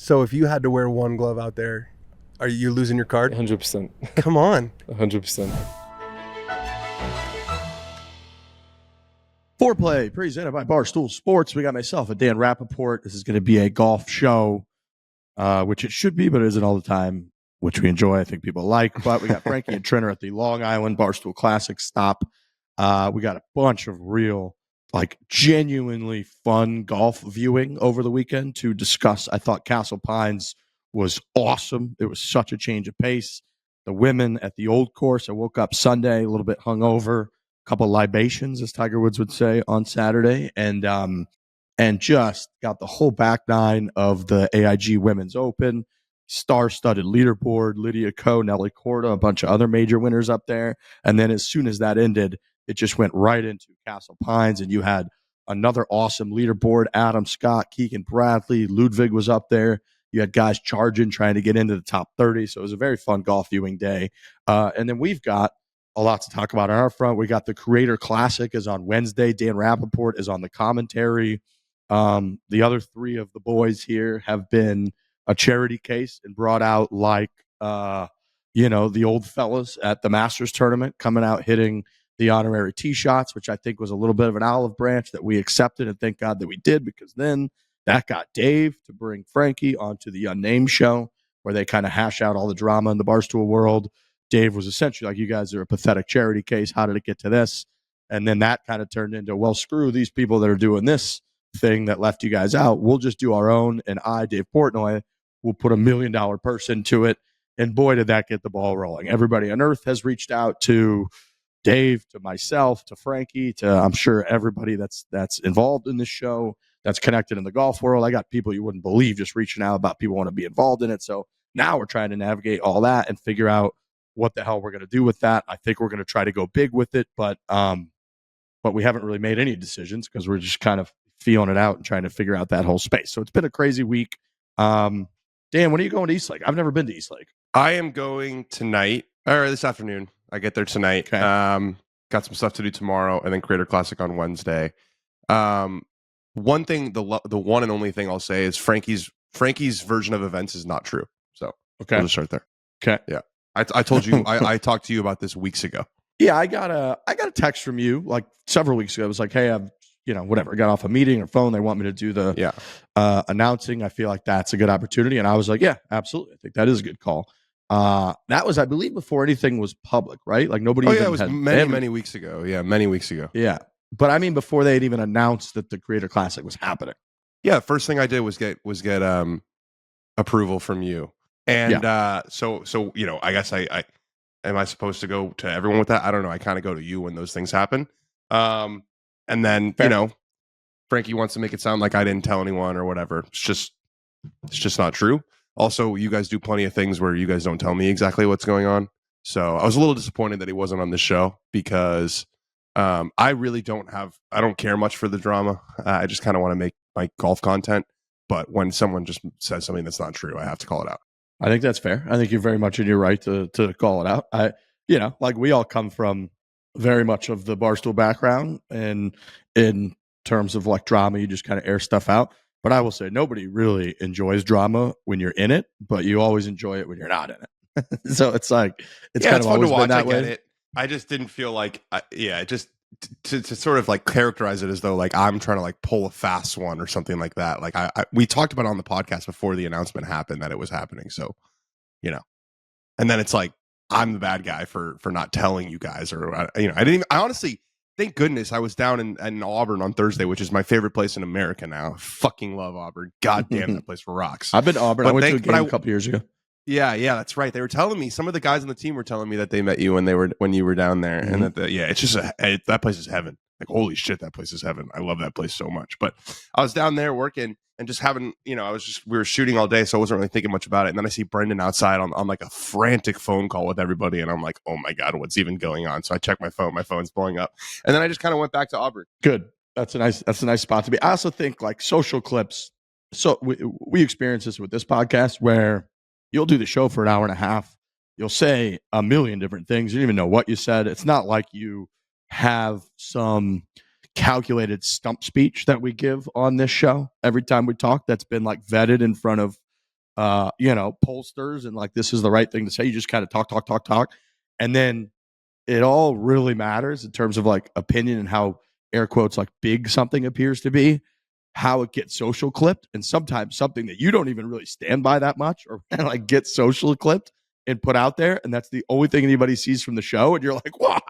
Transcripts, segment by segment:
So if you had to wear one glove out there, are you losing your card? 100%. Come on. 100%. Fore-play presented by Barstool Sports. We got myself and Dan Rappaport. This is going to be a golf show, which it should be, but it isn't all the time, which we enjoy. I think people like. But we got Frankie and Trinner at the Long Island Barstool Classic stop. We got a bunch of real, genuinely fun golf viewing over the weekend to discuss. I thought Castle Pines was awesome. It was such a change of pace. The women at the old course, I woke up Sunday a little bit hungover, couple libations, as Tiger Woods would say, on Saturday, and just got the whole back nine of the AIG Women's Open, star-studded leaderboard, Lydia-ko, Nelly Korda, a bunch of other major winners up there. And then as soon as that ended, it just went right into Castle Pines, and you had another awesome leaderboard. Adam Scott, Keegan Bradley, Ludwig was up there. You had guys charging, trying to get into the top 30. So it was a very fun golf viewing day. And then we've got a lot to talk about on our front. We got the Creator Classic is on Wednesday. Dan Rappaport is on the commentary. The other three of the boys here have been a charity case and brought out the old fellas at the Masters tournament, coming out hitting the honorary tee shots, which I think was a little bit of an olive branch that we accepted, and thank God that we did, because then that got Dave to bring Frankie onto the Unnamed show, where they kind of hash out all the drama in the Barstool world. Dave was essentially like, you guys are a pathetic charity case. How did it get to this? And then that kind of turned into, well, screw these people that are doing this thing that left you guys out. We'll just do our own. And I, Dave Portnoy, will put $1 million person to it. And boy, did that get the ball rolling. Everybody on earth has reached out to Dave, to myself, to Frankie, to I'm sure everybody that's involved in this show, that's connected in the golf world. I got people you wouldn't believe just reaching out about people want to be involved in it. So now we're trying to navigate all that and figure out what the hell we're going to do with that. I think we're going to try to go big with it, but we haven't really made any decisions because we're just kind of feeling it out and trying to figure out that whole space. So it's been a crazy week. Dan, when are you going to Eastlake? I've never been to Eastlake. I am going tonight, or this afternoon. I get there tonight. Okay. Got some stuff to do tomorrow, and then Creator Classic on Wednesday. One thing, the one and only thing I'll say is Frankie's version of events is not true. So we'll just start there. Okay. Yeah. I told you, I talked to you about this weeks ago. Yeah, I got a text from you like several weeks ago. It was like, hey, I've whatever, I got off a meeting or phone. They want me to do the announcing. I feel like that's a good opportunity. And I was like, yeah, absolutely. I think that is a good call. That was, I believe, before anything was public, right? Like nobody. It was many weeks ago. Yeah, many weeks ago. Yeah, but I mean, before they had even announced that the Creator Classic was happening. Yeah, first thing I did was get approval from you. And so I guess I am I supposed to go to everyone with that? I don't know. I kind of go to you when those things happen. And then fair. Frankie wants to make it sound like I didn't tell anyone or whatever. It's just not true. Also, you guys do plenty of things where you guys don't tell me exactly what's going on. So I was a little disappointed that he wasn't on the show because I really don't care much for the drama. I just kind of want to make my golf content. But when someone just says something that's not true, I have to call it out. I think that's fair. I think you're very much in your right to call it out. We all come from very much of the Barstool background, and in terms of drama, you just kind of air stuff out. But I will say nobody really enjoys drama when you're in it, but you always enjoy it when you're not in it. So it's kind of fun to watch. That I get it. I just didn't feel like, to sort of characterize it as though I'm trying to pull a fast one or something like that. We talked about it on the podcast before the announcement happened that it was happening. So, and then it's I'm the bad guy for not telling you guys, or I honestly, thank goodness I was down in Auburn on Thursday, which is my favorite place in America now. I fucking love Auburn. God damn, that place rocks. I've been to Auburn. I went to a game a couple years ago. Yeah, that's right. They were telling me, some of the guys on the team were telling me that they met you when you were down there, and that it's just that place is heaven. Holy shit, that place is heaven. I love that place so much. But I was down there working and just having, we were shooting all day, so I wasn't really thinking much about it. And then I see Brendan outside on a frantic phone call with everybody, and I'm like, oh my God, what's even going on? So I check my phone. My phone's blowing up, and then I just kind of went back to Auburn. Good. That's a nice spot to be. I also think social clips. So we experience this with this podcast where you'll do the show for an hour and a half. You'll say a million different things. You don't even know what you said. It's not like you have some calculated stump speech that we give on this show every time we talk that's been vetted in front of pollsters and like this is the right thing to say. You just kind of talk, and then it all really matters in terms of like opinion and how air quotes like big something appears to be, how it gets social clipped, and sometimes something that you don't even really stand by that much or like get social clipped and put out there, and that's the only thing anybody sees from the show, and you're like, what?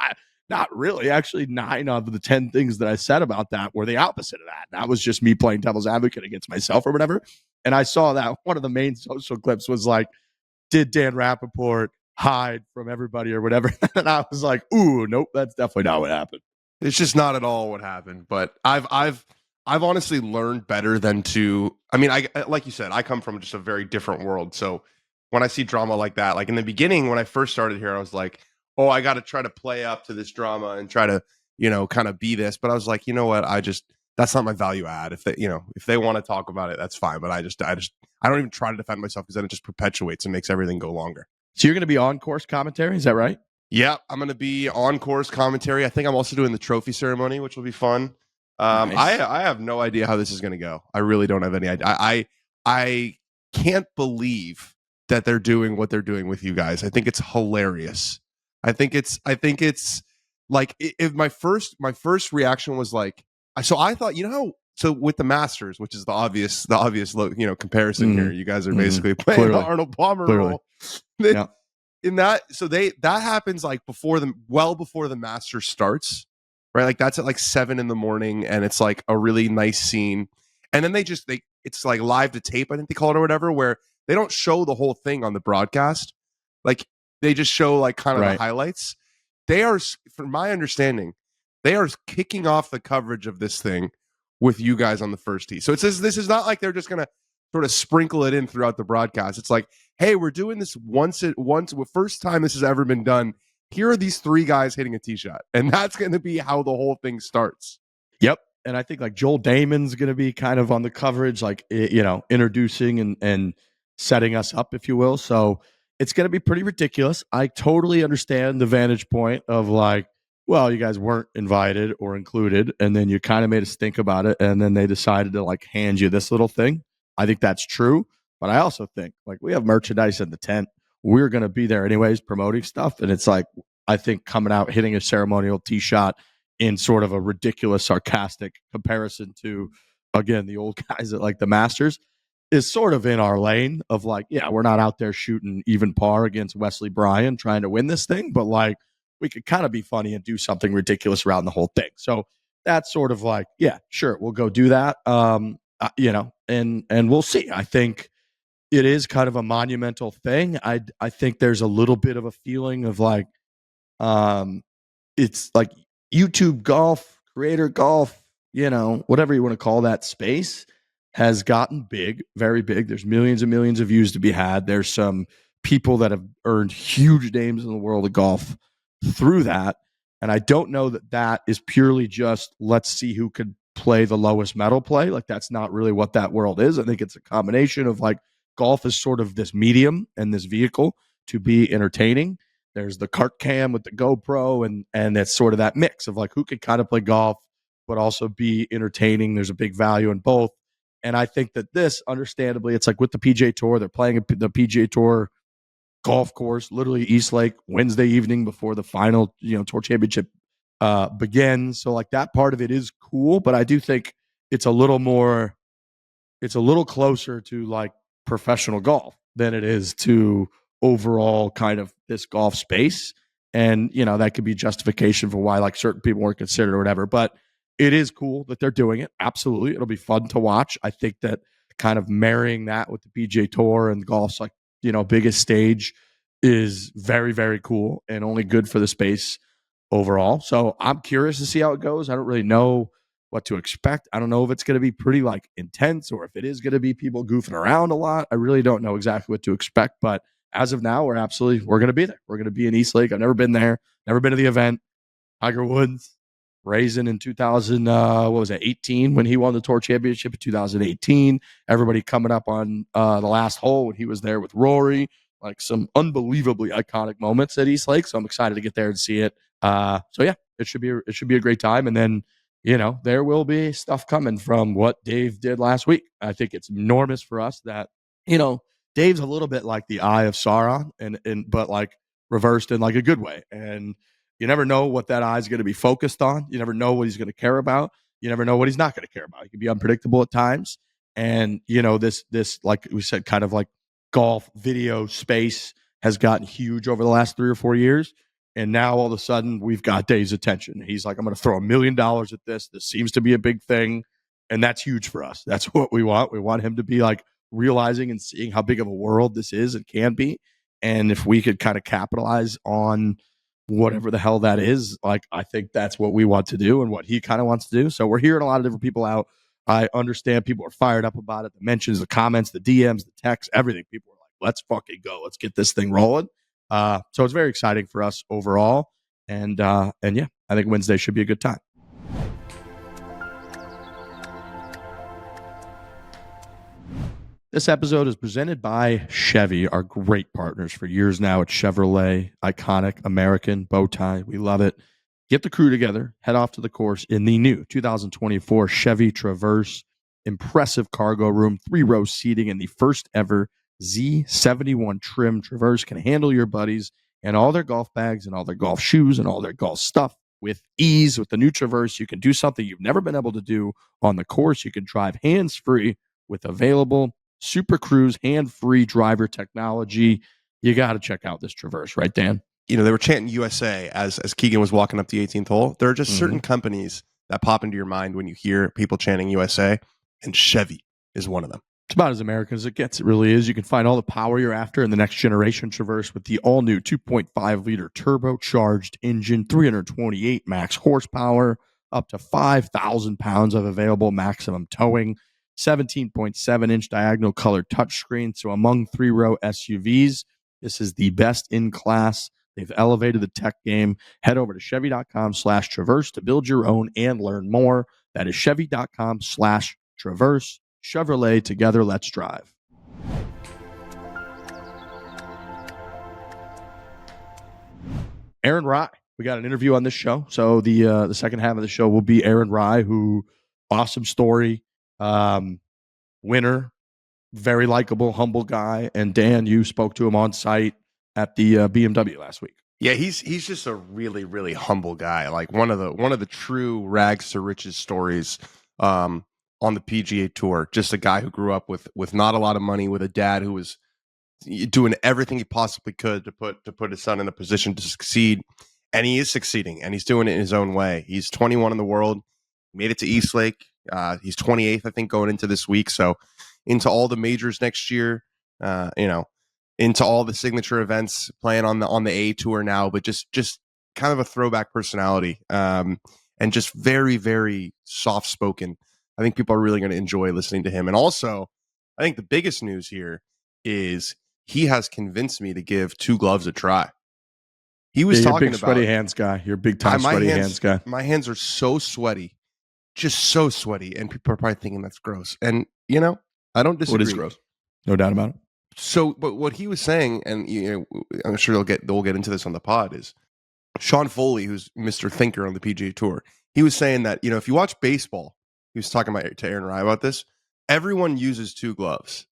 Not really. Actually, 9 out of the 10 things that I said about that were the opposite of that. That was just me playing devil's advocate against myself or whatever. And I saw that one of the main social clips was like, did Dan Rappaport hide from everybody or whatever? And I was like, ooh, nope, that's definitely not what happened. It's just not at all what happened. But I've honestly learned better than to. I mean, I like you said, I come from just a very different world. So when I see drama like that, like in the beginning when I first started here, I was like, oh, I got to try to play up to this drama and try to, kind of be this. But I was like, you know what? That's not my value add. If they want to talk about it, that's fine. But I don't even try to defend myself because then it just perpetuates and makes everything go longer. So you're going to be on course commentary, is that right? Yeah, I'm going to be on course commentary. I think I'm also doing the trophy ceremony, which will be fun. Nice. I have no idea how this is going to go. I really don't have any idea. I can't believe that they're doing what they're doing with you guys. I think it's hilarious. I think it's like if my first reaction was like, so I thought, so with the Masters, which is the obvious comparison here, you guys are basically playing the Arnold Palmer role. Yeah. In that, so that happens like before the Masters starts, right? Like that's at like 7 a.m, and it's like a really nice scene, and then it's like live to tape, I think they call it or whatever, where they don't show the whole thing on the broadcast, like they just show like kind of the highlights. They are, from my understanding, they are kicking off the coverage of this thing with you guys on the first tee. So it says this is not like they're just gonna sort of sprinkle it in throughout the broadcast. It's like, hey, we're doing this once, first time this has ever been done. Here are these 3 guys hitting a tee shot, and that's going to be how the whole thing starts. Yep. And I think like Joel Damon's going to be kind of on the coverage, like, introducing and setting us up, if you will. So it's going to be pretty ridiculous. I totally understand the vantage point of like, well, you guys weren't invited or included, and then you kind of made us think about it, and then they decided to like hand you this little thing. I think that's true. But I also think like we have merchandise in the tent. We're going to be there anyways promoting stuff. And it's like, I think coming out, hitting a ceremonial tee shot in sort of a ridiculous, sarcastic comparison to, again, the old guys at like the Masters is sort of in our lane of like, yeah, we're not out there shooting even par against Wesley Bryan trying to win this thing, but like we could kind of be funny and do something ridiculous around the whole thing. So that's sort of like, yeah, sure, we'll go do that. And we'll see. I think it is kind of a monumental thing. I think there's a little bit of a feeling of like, it's like YouTube golf, creator golf, whatever you want to call that space has gotten big, very big. There's millions and millions of views to be had. There's some people that have earned huge names in the world of golf through that. And I don't know that is purely just let's see who could play the lowest medal play. Like that's not really what that world is. I think it's a combination of like golf is sort of this medium and this vehicle to be entertaining. There's the cart cam with the GoPro, and it's sort of that mix of like who could kind of play golf but also be entertaining. There's a big value in both. And I think that this, understandably, it's like with the PGA Tour, they're playing the PGA Tour golf course, literally East Lake, Wednesday evening before the final, Tour Championship begins. So like that part of it is cool, but I do think it's a little closer to like professional golf than it is to overall kind of this golf space. And, that could be justification for why like certain people weren't considered or whatever, but it is cool that they're doing it. Absolutely. It'll be fun to watch. I think that kind of marrying that with the PGA Tour and golf's like, biggest stage is very, very cool and only good for the space overall. So I'm curious to see how it goes. I don't really know what to expect. I don't know if it's going to be pretty like intense or if it is going to be people goofing around a lot. I really don't know exactly what to expect, but as of now, we're going to be there. We're going to be in East Lake. I've never been there, never been to the event. Tiger Woods raising in 2018 when he won the Tour Championship in 2018. Everybody coming up on the last hole when he was there with Rory, like some unbelievably iconic moments at East Lake. So I'm excited to get there and see it. So yeah, it should be a great time. And then, there will be stuff coming from what Dave did last week. I think it's enormous for us that, Dave's a little bit like the Eye of Sauron, but like reversed in like a good way. And you never know what that eye is going to be focused on. You never know what he's going to care about. You never know what he's not going to care about. He can be unpredictable at times. And, this, like we said, kind of like golf video space has gotten huge over the last 3 or 4 years. And now all of a sudden we've got Dave's attention. He's like, I'm going to throw $1 million at this. This seems to be a big thing. And that's huge for us. That's what we want. We want him to be like realizing and seeing how big of a world this is and can be. And if we could kind of capitalize on whatever the hell that is, like, I think that's what we want to do and what he kind of wants to do. So we're hearing a lot of different people out. I understand people are fired up about it. The mentions, the comments, the DMs, the texts, everything. People are like, let's fucking go. Let's get this thing rolling. So it's very exciting for us overall. And yeah, I think Wednesday should be a good time. This episode is presented by Chevy, our great partners for years now at Chevrolet, iconic American bow tie. We love it. Get the crew together, head off to the course in the new 2024 Chevy Traverse. Impressive cargo room, 3-row seating, and the first ever Z71 trim Traverse can handle your buddies and all their golf bags and all their golf shoes and all their golf stuff with ease. With the new Traverse, you can do something you've never been able to do on the course. You can drive hands-free with available Super Cruise hand-free driver technology. You got to check out this Traverse, right, Dan? They were chanting USA as Keegan was walking up the 18th hole. There are just certain companies that pop into your mind when you hear people chanting USA, and Chevy is one of them. It's about as American as it gets. It really is. You can find all the power you're after in the next generation Traverse with the all-new 2.5-liter turbocharged engine, 328 max horsepower, up to 5,000 pounds of available maximum towing, 17.7-inch diagonal colored touchscreen. So among 3-row SUVs, this is the best in class. They've elevated the tech game. Head over to Chevy.com/Traverse to build your own and learn more. That is Chevy.com/Traverse. Chevrolet, together, let's drive. Aaron-Rai. We got an interview on this show. So the second half of the show will be Aaron-Rai, who, awesome story. Winner, very likable, humble guy. And Dan, you spoke to him on site at the BMW last week. Yeah, he's just a really, really humble guy. Like one of the true rags to riches stories on the PGA Tour. Just a guy who grew up with not a lot of money, with a dad who was doing everything he possibly could to put his son in a position to succeed, and he is succeeding, and he's doing it in his own way. He's 21 in the world, made it to Eastlake. He's 28th, I think, going into this week. So into all the majors next year, into all the signature events, playing on the A tour now, but just kind of a throwback personality, and just very, very soft spoken. I think people are really going to enjoy listening to him. And also, I think the biggest news here is he has convinced me to give 2 gloves a try. He was talking about sweaty hands guy. You're a big time sweaty hands guy. My hands are so sweaty. Just so sweaty, and people are probably thinking that's gross. And I don't disagree. What is gross? No doubt about it. So, but what he was saying, and I'm sure they'll get into this on the pod, is Sean Foley, who's Mr. Thinker on the PGA Tour. He was saying that if you watch baseball, he was talking to Aaron-Rai about this. Everyone uses 2 gloves,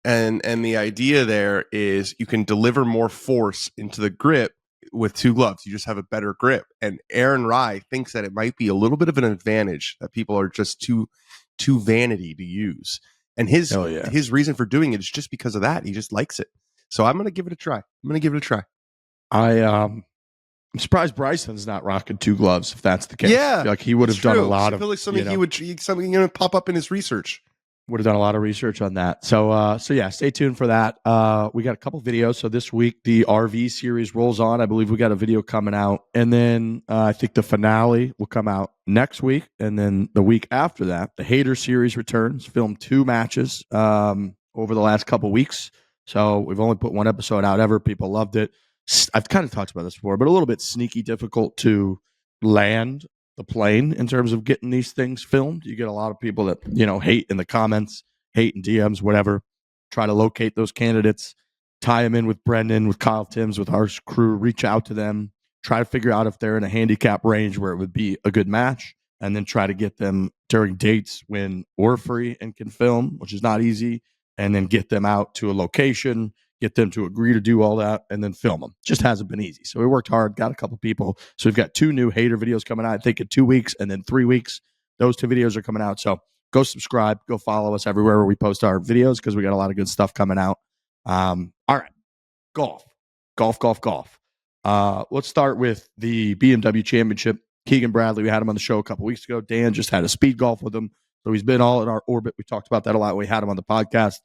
and the idea there is you can deliver more force into the grip with 2 gloves. You just have a better grip. And Aaron-Rai thinks that it might be a little bit of an advantage that people are just too vanity to use. And his reason for doing it is just because of that. He just likes it. So I'm going to give it a try. I'm surprised Bryson's not rocking 2 gloves, if that's the case. Yeah, like he would have done a lot of. I feel like something he would pop up in his research. Would have done a lot of research on that. So yeah, stay tuned for that. We got a couple videos. So this week, the RV series rolls on. I believe we got a video coming out. And then I think the finale will come out next week. And then the week after that, the Hater series returns. Filmed 2 matches over the last couple weeks. So we've only put 1 episode out ever. People loved it. I've kind of talked about this before, but a little bit sneaky difficult to land the plane in terms of getting these things filmed. You get a lot of people that hate in the comments, hate in DMs, whatever. Try to locate those candidates, tie them in with Brendan, with Kyle Timms, with our crew, reach out to them, try to figure out if they're in a handicap range where it would be a good match, and then try to get them during dates when we're free and can film, which is not easy. and then get them out to a location, get them to agree to do all that, and then film them. Just hasn't been easy. So we worked hard, got a couple people. So we've got 2 new hater videos coming out, I think in 2 weeks, and then 3 weeks. Those 2 videos are coming out. So go subscribe, go follow us everywhere where we post our videos because we got a lot of good stuff coming out. All right, golf. Let's start with the BMW Championship. Keegan Bradley, we had him on the show a couple weeks ago. Dan just had a speed golf with him. So he's been all in our orbit. We talked about that a lot. We had him on the podcast.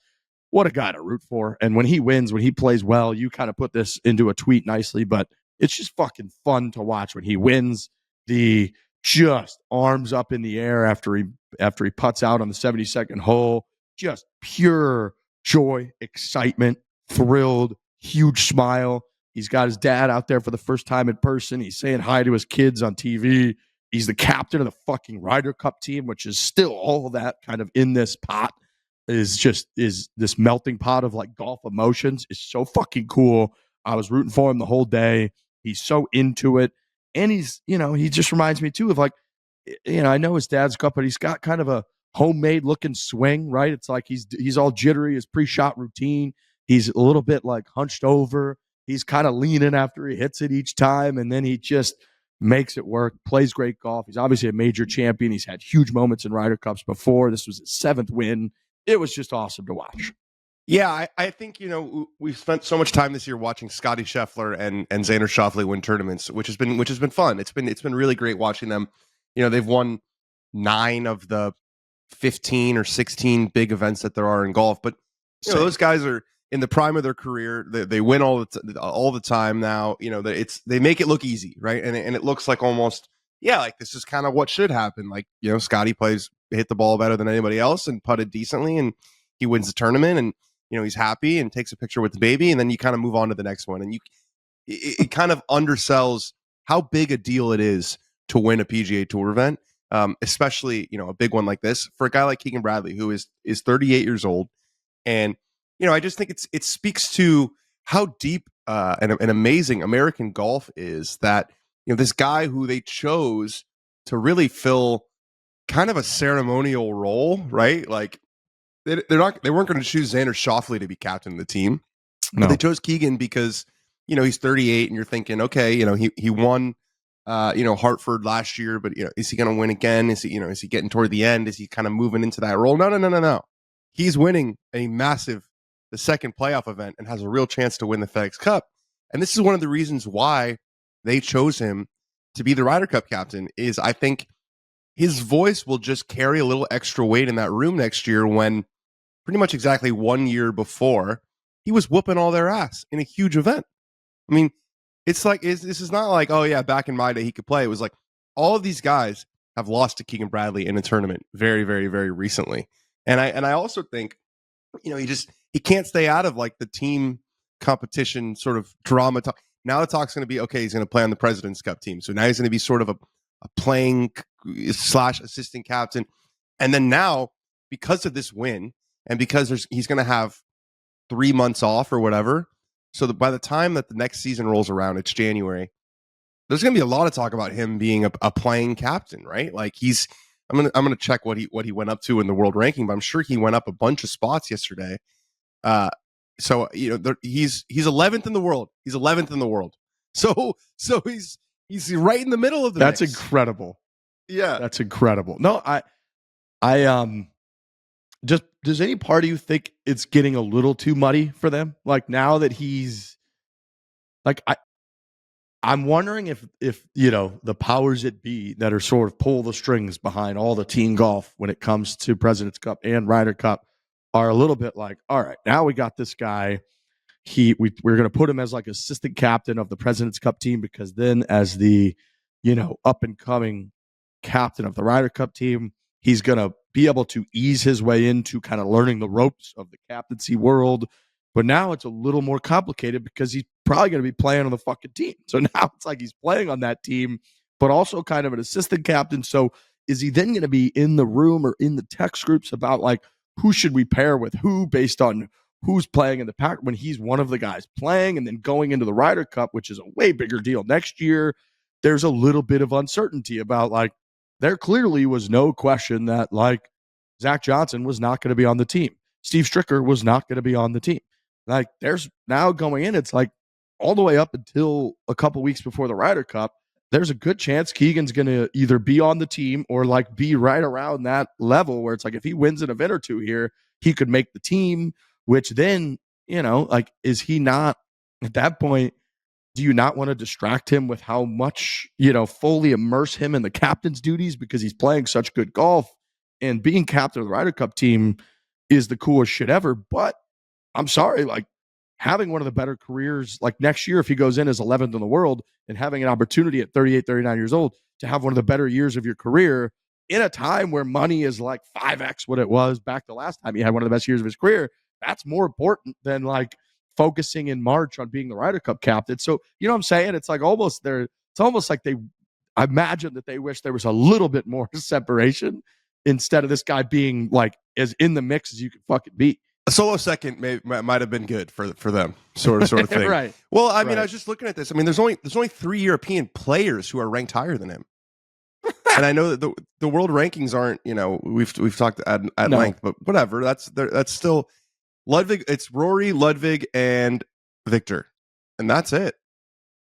What a guy to root for. And when he wins, when he plays well, you kind of put this into a tweet nicely, but it's just fucking fun to watch when he wins. The just arms up in the air after he putts out on the 72nd hole. Just pure joy, excitement, thrilled, huge smile. He's got his dad out there for the first time in person. He's saying hi to his kids on TV. He's the captain of the fucking Ryder Cup team, which is still all that kind of in this pot is this melting pot of like golf emotions. Is so fucking cool. I was rooting for him the whole day. He's so into it. And he's, he just reminds me too of like, I know his dad's cup, but he's got kind of a homemade looking swing, right? It's like he's all jittery, his pre-shot routine. He's a little bit like hunched over. He's kind of leaning after he hits it each time. And then he just makes it work, plays great golf. He's obviously a major champion. He's had huge moments in Ryder Cups before. This was his 7th win. It was just awesome to watch. Yeah, I think, we've spent so much time this year watching Scotty Scheffler and Xander Schauffele win tournaments, which has been fun. It's been really great watching them. They've won 9 of the 15 or 16 big events that there are in golf, but those guys are in the prime of their career. They win all the time now. They make it look easy, right? And it looks like almost like this is kind of what should happen. Like Scotty hit the ball better than anybody else and putted decently, and he wins the tournament, and he's happy and takes a picture with the baby, and then you kind of move on to the next one, and it kind of undersells how big a deal it is to win a PGA Tour event, especially a big one like this for a guy like Keegan Bradley, who is 38 years old. And I just think it speaks to how deep and amazing American golf is, that this guy who they chose to really fill kind of a ceremonial role, right? Like they weren't going to choose Xander Schauffele to be captain of the team. No. But they chose Keegan because he's 38, and you're thinking, okay, he won Hartford last year, but is he going to win again? Is he getting toward the end? Is he kind of moving into that role? No. He's winning the second playoff event and has a real chance to win the FedEx Cup. And this is one of the reasons why they chose him to be the Ryder Cup captain. Is I think his voice will just carry a little extra weight in that room next year, when pretty much exactly 1 year before he was whooping all their ass in a huge event. I mean, it's like, this is not like, oh yeah, back in my day he could play. It was like all of these guys have lost to Keegan Bradley in a tournament very, very, very recently. And I also think, he can't stay out of like the team competition sort of drama talk. Now the talk's going to be, okay, he's going to play on the President's Cup team. So now he's going to be sort of a playing / assistant captain. And then now, because of this win, and because he's going to have 3 months off or whatever, so that by the time that the next season rolls around, it's January, there's going to be a lot of talk about him being a playing captain, right? Like I'm gonna check what he went up to in the world ranking, but I'm sure he went up a bunch of spots yesterday. So he's 11th in the world. He's 11th in the world. So he's right in the middle of the That's mix. incredible. Yeah, That's incredible. No, just, does any part of you think it's getting a little too muddy for them? Like now that he's like, I'm wondering if the powers that be that are sort of pull the strings behind all the team golf when it comes to President's Cup and Ryder Cup are a little bit like, all right, now we got this guy. We're going to put him as like assistant captain of the President's Cup team, because then as the up and coming captain of the Ryder Cup team, he's going to be able to ease his way into kind of learning the ropes of the captaincy world. But now it's a little more complicated because he's probably going to be playing on the fucking team. So now it's like he's playing on that team, but also kind of an assistant captain. So is he then going to be in the room or in the text groups about like, who should we pair with who based on who's playing in the pack, when he's one of the guys playing, and then going into the Ryder Cup, which is a way bigger deal next year? There's a little bit of uncertainty about like, there clearly was no question that like Zach Johnson was not going to be on the team. Steve Stricker was not going to be on the team. Like, there's now going in, it's like all the way up until a couple weeks before the Ryder Cup, there's a good chance Keegan's going to either be on the team or like be right around that level where it's like if he wins an event or two here, he could make the team, which then, like, is he not at that point? Do you not want to distract him with how much, fully immerse him in the captain's duties because he's playing such good golf, and being captain of the Ryder Cup team is the coolest shit ever. But I'm sorry, like, having one of the better careers, like next year, if he goes in as 11th in the world and having an opportunity at 38, 39 years old to have one of the better years of your career in a time where money is like 5x what it was back the last time he had one of the best years of his career, that's more important than like focusing in March on being the Ryder Cup captain. So, you know what I'm saying? It's like it's almost like I imagine that they wish there was a little bit more separation instead of this guy being like as in the mix as you could fucking be. A solo second might have been good for them, sort of thing. Right. Well, I mean, I was just looking at this. I mean, there's only 3 European players who are ranked higher than him, and I know that the world rankings aren't. We've talked at length, but whatever. That's still Ludwig. It's Rory, Ludwig, and Victor, and that's it.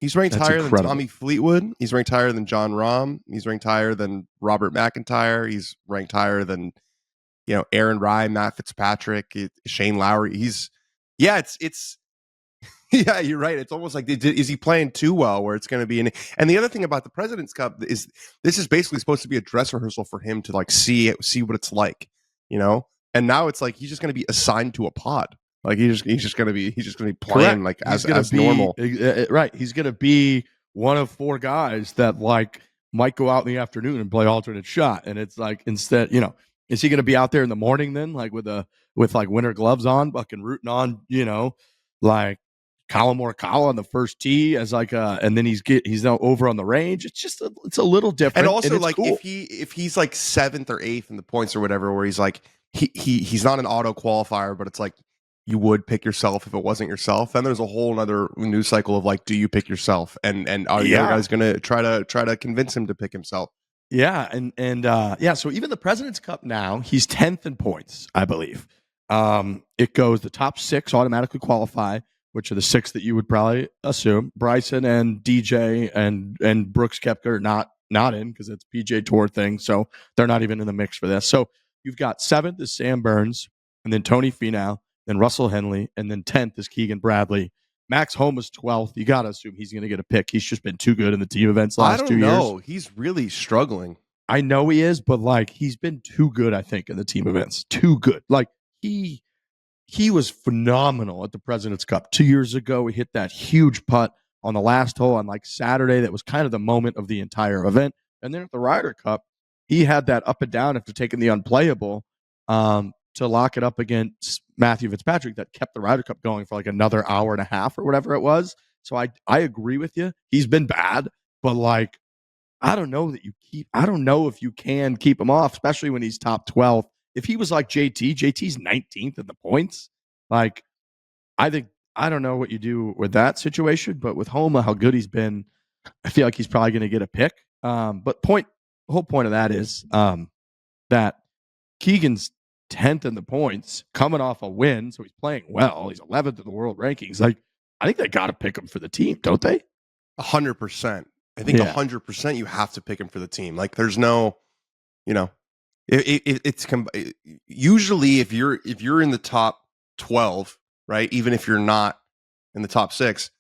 He's ranked higher than Tommy Fleetwood. He's ranked higher than John Rahm. He's ranked higher than Robert McIntyre. He's ranked higher than Aaron-Rai, Matt Fitzpatrick, Shane Lowry. It's yeah, you're right. It's almost like, is he playing too well where it's going to be and the other thing about the President's Cup is this is basically supposed to be a dress rehearsal for him to like see what it's like, and now it's like he's just going to be assigned to a pod. Like he's just going to be playing. Correct. Like as normal. Right. He's going to be one of 4 guys that like might go out in the afternoon and play alternate shot. And it's like, instead, is he going to be out there in the morning then, like with like winter gloves on, fucking rooting on, like Colin Morikawa on the first tee as like and then he's now over on the range. It's just it's a little different. And also, and like cool. if he's like 7th or 8th in the points or whatever, where he's like he's not an auto qualifier, but it's like you would pick yourself if it wasn't yourself. Then there's a whole other news cycle of like, do you pick yourself? And are the other guys going to try to convince him to pick himself? Yeah, and so even the President's Cup now, he's 10th in points, I believe. It goes the top 6 automatically qualify, which are the 6 that you would probably assume. Bryson and DJ and Brooks Koepka are not in because it's PGA Tour thing, so they're not even in the mix for this. So you've got 7th is Sam Burns, and then Tony Finau, then Russell Henley, and then 10th is Keegan Bradley. Max Homa's 12th. You got to assume he's going to get a pick. He's just been too good in the team events last 2 years. I don't know. He's really struggling. I know he is, but like he's been too good, I think, in the team events. Too good. Like he was phenomenal at the President's Cup 2 years ago. He hit that huge putt on the last hole on like Saturday. That was kind of the moment of the entire event. And then at the Ryder Cup, he had that up and down after taking the unplayable to lock it up against Matthew Fitzpatrick that kept the Ryder Cup going for like another hour and a half or whatever it was. So I agree with you. He's been bad, but like, I don't know if you can keep him off, especially when he's top 12. If he was like JT's 19th in the points, like I don't know what you do with that situation, but with Homa, how good he's been, I feel like he's probably going to get a pick. But the whole point of that is that Keegan's 10th in the points, coming off a win, so he's playing well. He's 11th in the world rankings. Like, I think they got to pick him for the team, don't they? 100%. I think 100% you have to pick him for the team. Like, there's no, it's usually if you're in the top 12, right? Even if you're not in the top 6,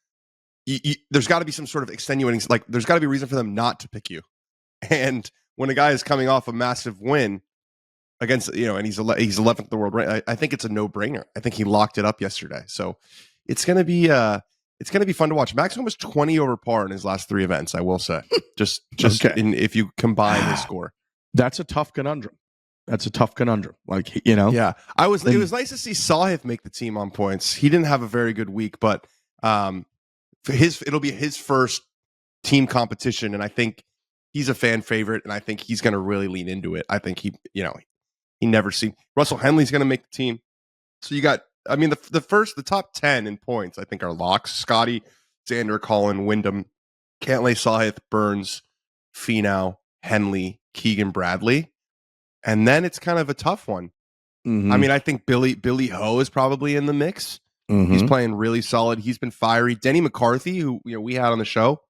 there's got to be some sort of extenuating. Like, there's got to be a reason for them not to pick you. And when a guy is coming off a massive win against, and he's 11th in the world, right? I think it's a no-brainer. I think he locked it up yesterday. So it's going to be fun to watch. Max was 20 over par in his last 3 events, I will say. Just okay. If you combine his score. That's a tough conundrum. Like, Yeah. It was nice to see Sahith make the team on points. He didn't have a very good week, but it'll be his first team competition, and I think he's a fan favorite, and I think he's going to really lean into it. I think he never seen Russell Henley's going to make the team. So you got, I mean, the top 10 in points, I think, are locks. Scotty, Xander, Collin, Wyndham, Cantlay, Sahith, Burns, Finau, Henley, Keegan Bradley. And then it's kind of a tough one. Mm-hmm. I mean, I think Billy Ho is probably in the mix. Mm-hmm. He's playing really solid. He's been fiery. Denny McCarthy, who we had on the show,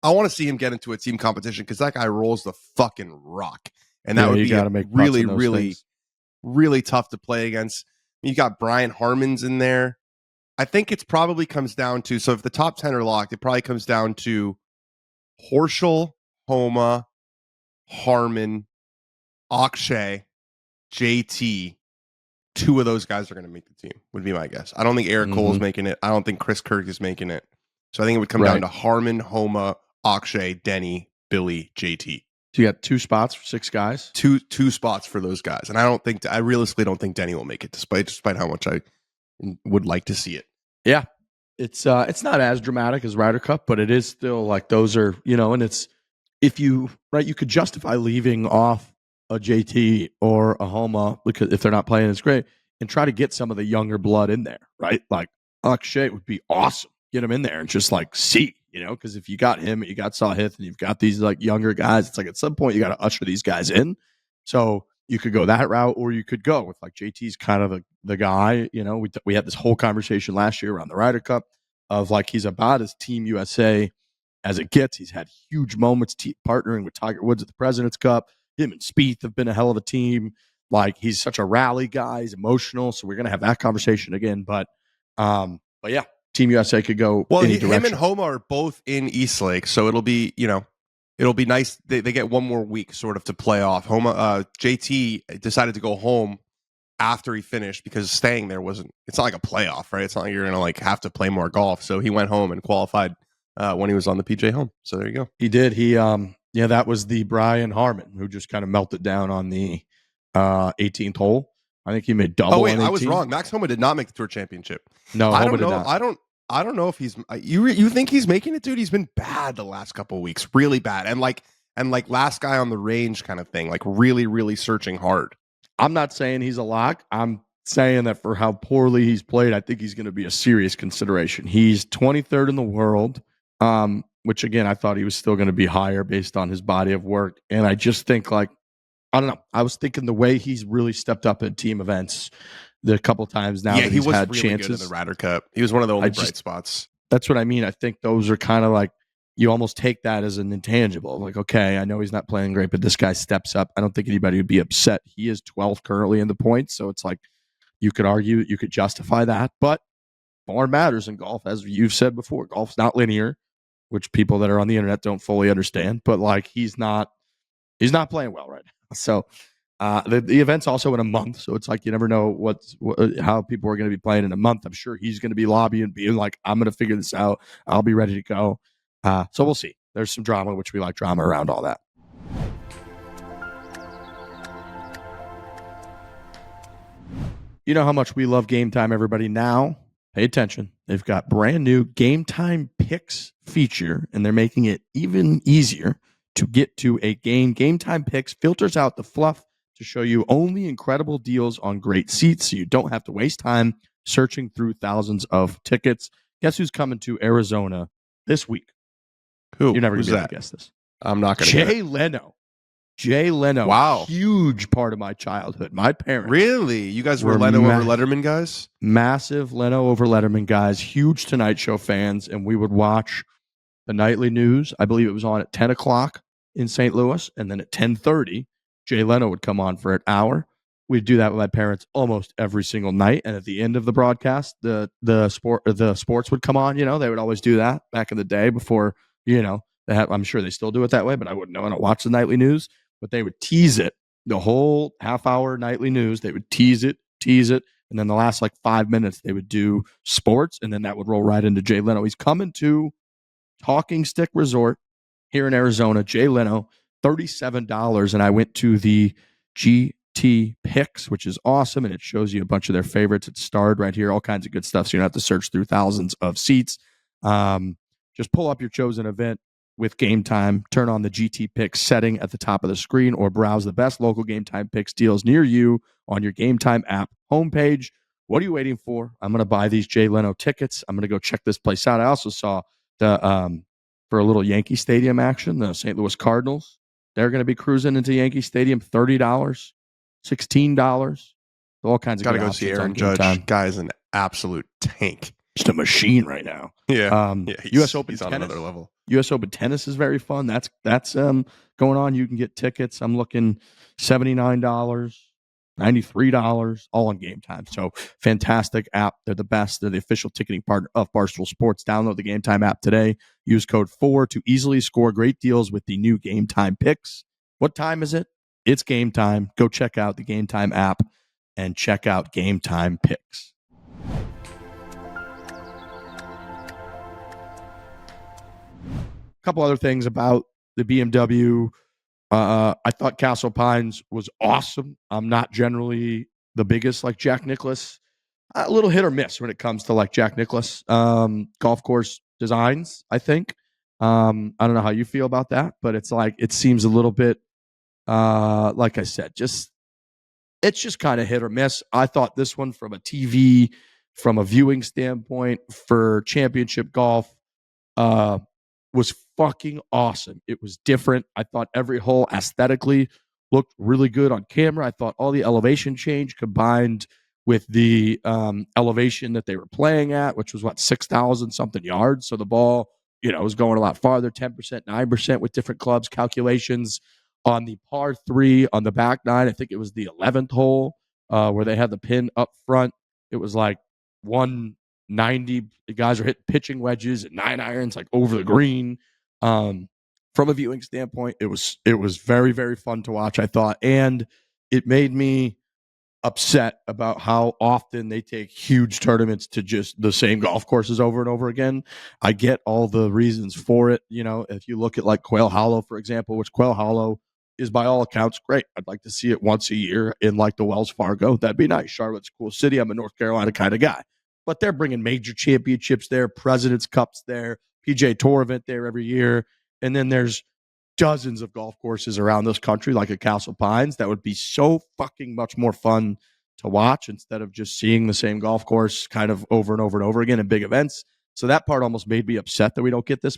I want to see him get into a team competition because that guy rolls the fucking rock, and that would be really, really, really tough to play against. You got Brian Harmon's in there. I think it's probably comes down to, so if the top 10 are locked, it probably comes down to Horschel, Homa, Harmon, Akshay, JT. Two of those guys are going to make the team, would be my guess. I don't think Eric Cole's making it. I don't think Chris Kirk is making it. So I think it would come down to Harmon, Homa, Akshay, Denny, Billy, JT. So you got 2 spots for 6 guys? Two spots for those guys. And I realistically don't think Denny will make it, despite how much I would like to see it. Yeah. It's not as dramatic as Ryder Cup, but it is still like those are, and it's, if you could justify leaving off a JT or a Homa because if they're not playing, it's great, and try to get some of the younger blood in there, right? Like Akshay would be awesome. Get him in there and just like see, because if you got him, you got Sahith, and you've got these like younger guys, it's like at some point you got to usher these guys in. So you could go that route, or you could go with like JT's kind of the guy. We had this whole conversation last year around the Ryder Cup of like he's about as Team USA as it gets. He's had huge moments partnering with Tiger Woods at the President's Cup. Him and Spieth have been a hell of a team. Like he's such a rally guy. He's emotional. So we're going to have that conversation again. But yeah, Team USA could go any direction. Him and Homa are both in Eastlake. So it'll be, it'll be nice. They get one more week sort of to play off. JT decided to go home after he finished because staying there it's not like a playoff, right? It's not like you're going to like have to play more golf. So he went home and qualified when he was on the PJ home. So there you go. He did. That was the Brian Harmon who just kind of melted down on the 18th hole. I think he made double. Oh wait, on 18. I was wrong. Max Homa did not make the Tour Championship. No, I Homa don't know. did not. I don't know if he's. You think he's making it, dude? He's been bad the last couple of weeks, really bad, and like last guy on the range kind of thing, like really, really searching hard. I'm not saying he's a lock. I'm saying that for how poorly he's played, I think he's going to be a serious consideration. He's 23rd in the world, which again, I thought he was still going to be higher based on his body of work. And I just think I don't know. I was thinking the way he's really stepped up in team events the couple times now that he's had really chances. Good in the Ryder Cup. He was one of the only bright spots. That's what I mean. I think those are kind of like, you almost take that as an intangible. Like, okay, I know he's not playing great, but this guy steps up. I don't think anybody would be upset. He is 12th currently in the points. So it's like, you could argue, you could justify that, but form matters in golf. As you've said before, golf's not linear, which people that are on the internet don't fully understand, but like, he's not playing well right now. So the event's also in a month. So it's like, you never know how people are going to be playing in a month. I'm sure he's going to be lobbying, being like, I'm going to figure this out. I'll be ready to go. So we'll see. There's some drama, which we like drama around all that. You know how much we love Game Time, everybody. Now, pay attention. They've got brand new Game Time Picks feature, and they're making it even easier to get to a game. Game Time Picks filters out the fluff to show you only incredible deals on great seats, so you don't have to waste time searching through thousands of tickets. Guess who's coming to Arizona this week? Who? You're never going to be able that? to guess this. I'm not going to. Jay Leno. Jay Leno. Wow. Huge part of my childhood. My parents. Really? You guys were Leno over Letterman guys? Massive Leno over Letterman guys. Huge Tonight Show fans. And we would watch the nightly news. I believe it was on at 10 o'clock in St. Louis. And then at 10:30, Jay Leno would come on for an hour. We'd do that with my parents almost every single night. And at the end of the broadcast, the sports would come on. They would always do that back in the day before, I'm sure they still do it that way, but I wouldn't know. I don't watch the nightly news, but they would tease it the whole half-hour nightly news. They would tease it. And then the last 5 minutes, they would do sports. And then that would roll right into Jay Leno. He's coming to Talking Stick Resort here in Arizona. Jay Leno, $37. And I went to the GT Picks, which is awesome. And it shows you a bunch of their favorites. It's starred right here, all kinds of good stuff. So you don't have to search through thousands of seats. Just pull up your chosen event with Game Time, turn on the GT Picks setting at the top of the screen, or browse the best local Game Time Picks deals near you on your Game Time app homepage. What are you waiting for? I'm going to buy these Jay Leno tickets. I'm going to go check this place out. I also saw for a little Yankee Stadium action, the St. Louis Cardinals. They're going to be cruising into Yankee Stadium, $30, $16. All kinds of Got to good go see options on Aaron Game Judge. Time. Guy's an absolute tank. Just a machine right now. Yeah, U.S. Open he's tennis. on another level. U.S. Open tennis is very fun. That's going on. You can get tickets. I'm looking $79, $93, all on Game Time. So fantastic app. They're the best. They're the official ticketing partner of Barstool Sports. Download the Game Time app today. Use code 4 to easily score great deals with the new Game Time picks. What time is it? It's game time. Go check out the Game Time app and check out Game Time picks. A couple other things about the BMW. I thought Castle Pines was awesome. I'm not generally the biggest like Jack Nicklaus. A little hit or miss when it comes to like Jack Nicklaus golf course designs, I think. I don't know how you feel about that, but it's like it seems a little bit like I said, it's just kind of hit or miss. I thought this one from a TV, from a viewing standpoint for championship golf, was fucking awesome. It was different. I thought every hole aesthetically looked really good on camera. I thought all the elevation change combined with the elevation that they were playing at, which was 6,000 something yards. So the ball, was going a lot farther, 10%, 9% with different clubs. Calculations on the par 3 on the back 9. I think it was the 11th hole where they had the pin up front. It was like 190. The guys are hitting pitching wedges and 9 irons like over the green. From a viewing standpoint, it was very, very fun to watch, I thought, and it made me upset about how often they take huge tournaments to just the same golf courses over and over again. I get all the reasons for it. If you look at like Quail Hollow, for example, which Quail Hollow is by all accounts great. I'd like to see it once a year in like the Wells Fargo. That'd be nice. Charlotte's a cool city. I'm a North Carolina kind of guy. But they're bringing major championships there, President's Cups there, PGA-Tour event there every year. And then there's dozens of golf courses around this country, like at Castle Pines, that would be so fucking much more fun to watch instead of just seeing the same golf course kind of over and over and over again in big events. So that part almost made me upset that we don't get this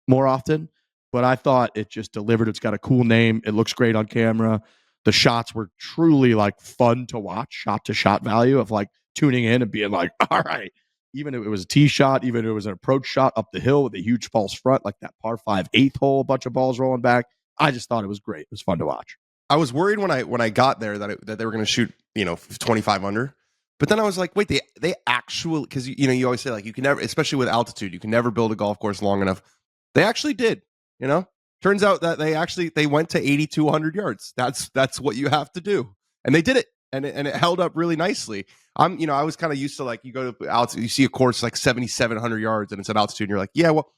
more often. But I thought it just delivered. It's got a cool name. It looks great on camera. The shots were truly like fun to watch, shot to shot value of like tuning in and being like, all right, even if it was a tee shot, even if it was an approach shot up the hill with a huge false front, like that par 5 8th hole, a bunch of balls rolling back. I just thought it was great. It was fun to watch. I was worried when I got there that they were going to shoot 25 under, but then I was like, wait, they actually, because you always say like you can never, especially with altitude, you can never build a golf course long enough. They actually did. Turns out that they went to 8,200 yards. That's what you have to do, and they did it, and it held up really nicely. I was kind of used to like you go to altitude, you see a course like 7,700 yards, and it's at altitude, and you're like, yeah, well,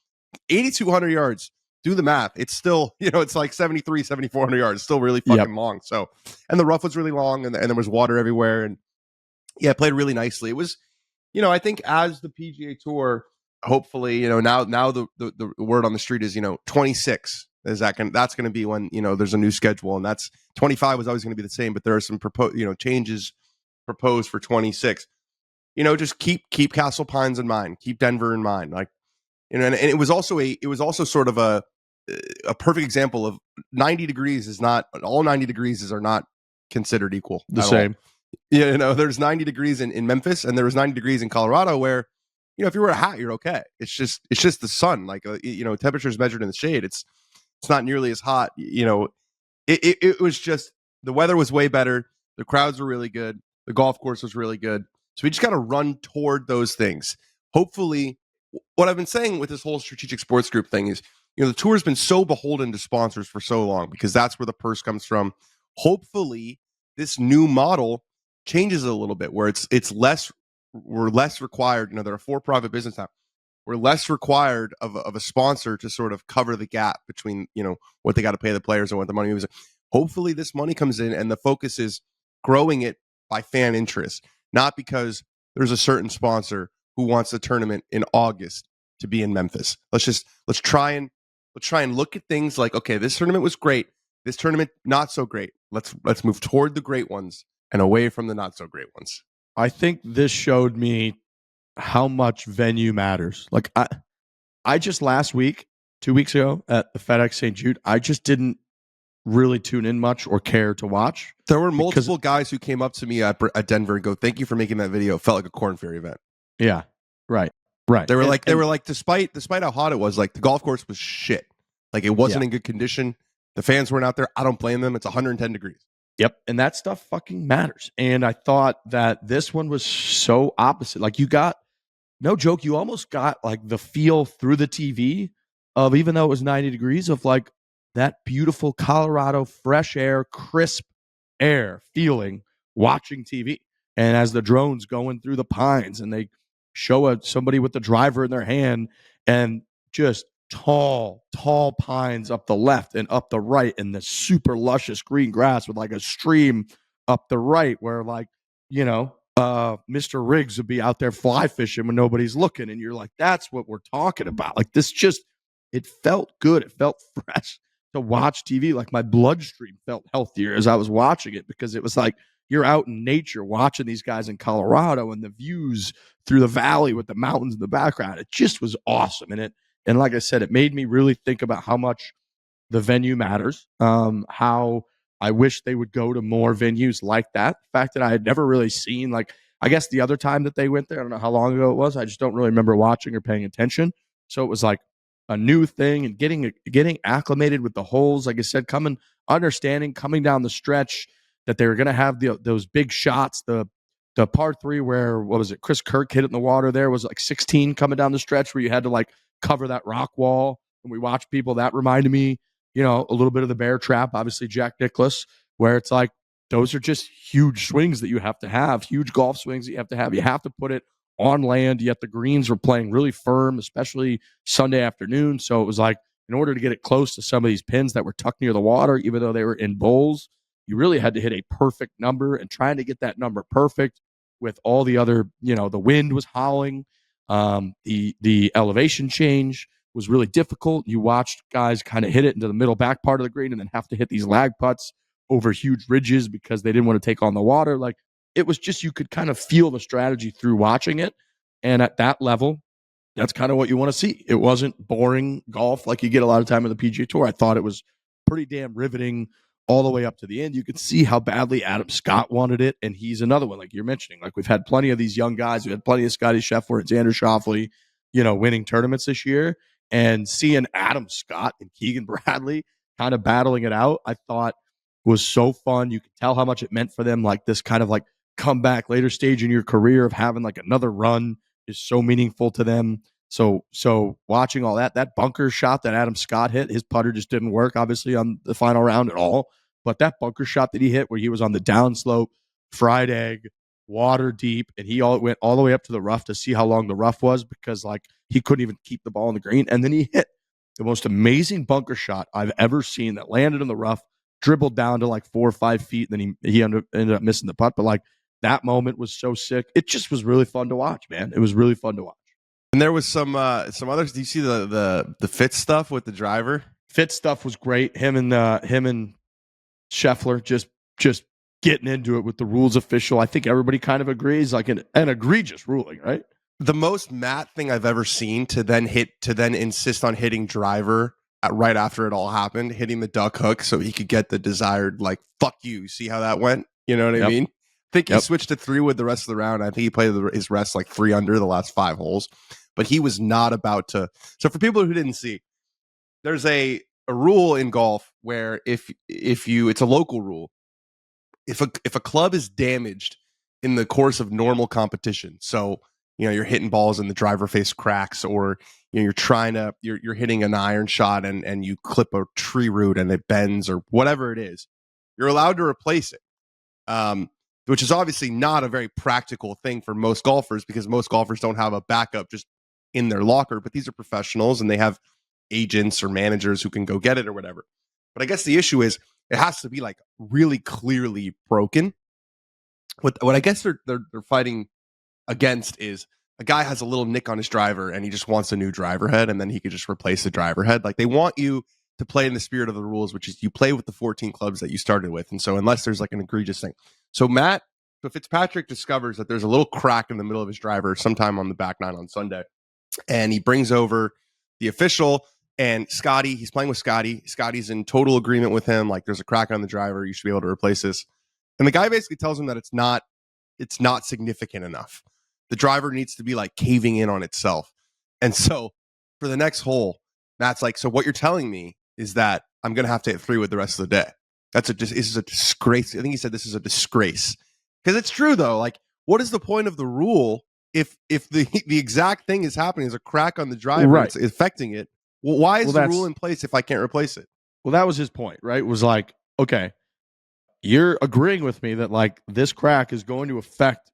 8,200 yards. Do the math. It's still, it's like 7,400 yards. Still really fucking long. So, and the rough was really long, and there was water everywhere, and yeah, it played really nicely. It was, I think as the PGA Tour, hopefully, now the word on the street is, 26 is that's going to be when there's a new schedule, and that's 25 was always going to be the same, but there are some changes proposed for 26. Just keep Castle Pines in mind, keep Denver in mind, like. And it was also sort of a perfect example of 90 degrees is not all 90 degrees are not considered equal. The same. There's 90 degrees in Memphis, and there was 90 degrees in Colorado where, if you wear a hat, you're okay. It's just the sun, like, temperatures measured in the shade. It's not nearly as hot. It was just, the weather was way better. The crowds were really good. The golf course was really good. So we just got to run toward those things. Hopefully, what I've been saying with this whole strategic sports group thing is, the tour has been so beholden to sponsors for so long because that's where the purse comes from. Hopefully, this new model changes it a little bit where we're less required. They're a for-profit business now. We're less required of a sponsor to sort of cover the gap between, what they got to pay the players and what the money is. Hopefully, this money comes in and the focus is growing it by fan interest, not because there's a certain sponsor who wants the tournament in August to be in Memphis. Let's try and look at things like, okay, this tournament was great. This tournament, not so great. Let's move toward the great ones and away from the not so great ones. I think this showed me how much venue matters. Like I just last week, 2 weeks ago at the FedEx St. Jude, I just didn't really tune in much or care to watch. There were multiple guys who came up to me at Denver and go, "Thank you for making that video. It felt like a Corn Ferry event." Yeah, right. They were like, despite how hot it was, like the golf course was shit. Like it wasn't in good condition. The fans weren't out there. I don't blame them. It's 110 degrees. Yep, and that stuff fucking matters. And I thought that this one was so opposite. Like you got, no joke, you almost got like the feel through the TV of, even though it was 90 degrees, of like that beautiful Colorado fresh air, crisp air feeling watching TV. And as the drone's going through the pines and they show somebody with the driver in their hand and just tall pines up the left and up the right, and the super luscious green grass with like a stream up the right where, like, you know, Mr. Riggs would be out there fly fishing when nobody's looking. And you're like, that's what we're talking about. Like this just, it felt good. It felt fresh to watch TV. Like my bloodstream felt healthier as I was watching it, because it was like, you're out in nature watching these guys in Colorado and the views through the valley with the mountains in the background. It just was awesome. And like I said, it made me really think about how much the venue matters, how I wish they would go to more venues like that. The fact that I had never really seen, like, I guess the other time that they went there, I don't know how long ago it was. I just don't really remember watching or paying attention. So it was like a new thing, and getting acclimated with the holes. Like I said, coming down the stretch that they were going to have those big shots. The par 3 where, what was it, Chris Kirk hit it in the water, there was like 16 coming down the stretch where you had to like cover that rock wall. And we watched people, that reminded me, you know, a little bit of the Bear Trap, obviously Jack Nicklaus, where it's like, those are just huge swings that you have to have, huge golf swings that you have to have. You have to put it on land, yet the greens were playing really firm, especially Sunday afternoon. So it was like, in order to get it close to some of these pins that were tucked near the water, even though they were in bowls, you really had to hit a perfect number, and trying to get that number perfect with all the other, you know, the wind was howling. The elevation change was really difficult. You watched guys kind of hit it into the middle back part of the green and then have to hit these lag putts over huge ridges because they didn't want to take on the water. Like, it was just, you could kind of feel the strategy through watching it. And at that level, that's kind of what you want to see. It wasn't boring golf like you get a lot of time on the PGA Tour. I thought it was pretty damn riveting all the way up to the end. You could see how badly Adam Scott wanted it, and he's another one, like you're mentioning. Like, we've had plenty of these young guys. We had plenty of Scotty Scheffler and Xander Schauffele, you know, winning tournaments this year. And seeing Adam Scott and Keegan Bradley kind of battling it out, I thought was so fun. You could tell how much it meant for them. Like, this kind of like comeback later stage in your career of having like another run is so meaningful to them. So watching all that bunker shot that Adam Scott hit, his putter just didn't work, obviously, on the final round at all. But that bunker shot that he hit, where he was on the downslope, fried egg, water deep, and he went all the way up to the rough to see how long the rough was, because like he couldn't even keep the ball in the green. And then he hit the most amazing bunker shot I've ever seen that landed in the rough, dribbled down to like 4 or 5 feet, and then he ended up missing the putt. But like, that moment was so sick. It just was really fun to watch, man. It was really fun to watch. And there was some others. Do you see the Fitz stuff with the driver? Fitz stuff was great. Him and Scheffler just getting into it with the rules official. I think everybody kind of agrees, like an egregious ruling, right? The most Matt thing I've ever seen to then insist on hitting driver right after it all happened, hitting the duck hook so he could get the desired, like, fuck you. See how that went? You know what I mean? I think he switched to 3 wood the rest of the round. I think he played his rest like 3 under the last 5 holes. But he was not about to. So for people who didn't see, there's a rule in golf where if you, it's a local rule. If a club is damaged in the course of normal competition, so you know you're hitting balls and the driver face cracks, or you know you're hitting an iron shot and you clip a tree root and it bends, or whatever it is, you're allowed to replace it. Which is obviously not a very practical thing for most golfers, because most golfers don't have a backup just in their locker, but these are professionals and they have agents or managers who can go get it or whatever. But I guess the issue is it has to be like really clearly broken. What I guess they're fighting against is a guy has a little nick on his driver and he just wants a new driver head, and then he could just replace the driver head. Like, they want you to play in the spirit of the rules, which is you play with the 14 clubs that you started with. And so unless there's like an egregious thing. So Fitzpatrick discovers that there's a little crack in the middle of his driver sometime on the back nine on Sunday. And he brings over the official. And Scotty, he's playing with Scotty. Scotty's in total agreement with him. Like, there's a crack on the driver. You should be able to replace this. And the guy basically tells him that it's not significant enough. The driver needs to be like caving in on itself. And so for the next hole, Matt's like, so what you're telling me is that I'm going to have to hit 3-wood the rest of the day. This is a disgrace. I think he said this is a disgrace. Because it's true, though. Like, what is the point of the rule if the exact thing is happening, is a crack on the driver, Right. It's affecting it? Well, why is the rule in place if I can't replace it? Well, that was his point, right? It was like, okay, you're agreeing with me that like this crack is going to affect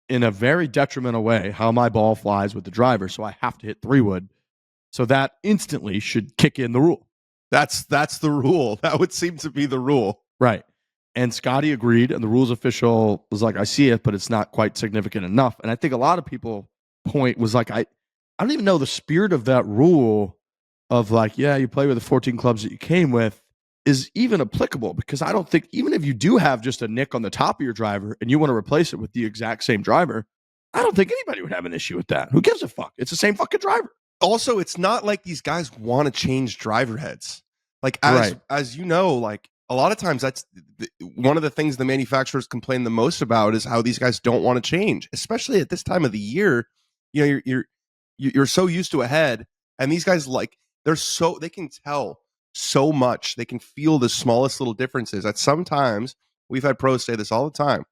in a very detrimental way how my ball flies with the driver, so I have to hit 3-wood. So that instantly should kick in the rule. That's the rule. That would seem to be the rule. Right. And Scotty agreed, and the rules official was like, I see it, but it's not quite significant enough. And I think a lot of people point was like, I don't even know the spirit of that rule of like, yeah, you play with the 14 clubs that you came with is even applicable, because I don't think, even if you do have just a nick on the top of your driver and you want to replace it with the exact same driver, I don't think anybody would have an issue with that. Who gives a fuck? It's the same fucking driver. Also, it's not like these guys want to change driver heads. Like, as you know, like a lot of times that's one of the things the manufacturers complain the most about is how these guys don't want to change, especially at this time of the year. You know, you're so used to a head, and these guys, like, they can tell so much. They can feel the smallest little differences. That sometimes, we've had pros say this all the time,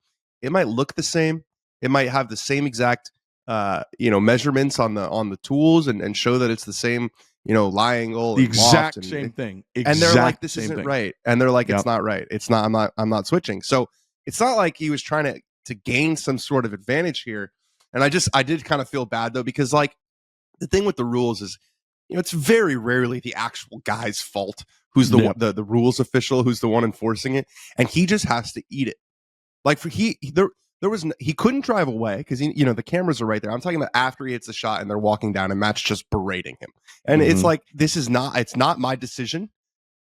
it might look the same, it might have the same exact measurements on the tools and show that it's the same, lie angle, the exact same thing. And they're like, this isn't right. And they're like, it's not right. It's not, I'm not switching. So it's not like he was trying to gain some sort of advantage here. And I did kind of feel bad though, because like the thing with the rules is, it's very rarely the actual guy's fault who's the rules official, who's the one enforcing it. And he just has to eat it. Like he couldn't drive away because the cameras are right there. I'm talking about after he hits the shot and they're walking down and Matt's just berating him. And it's like, it's not my decision.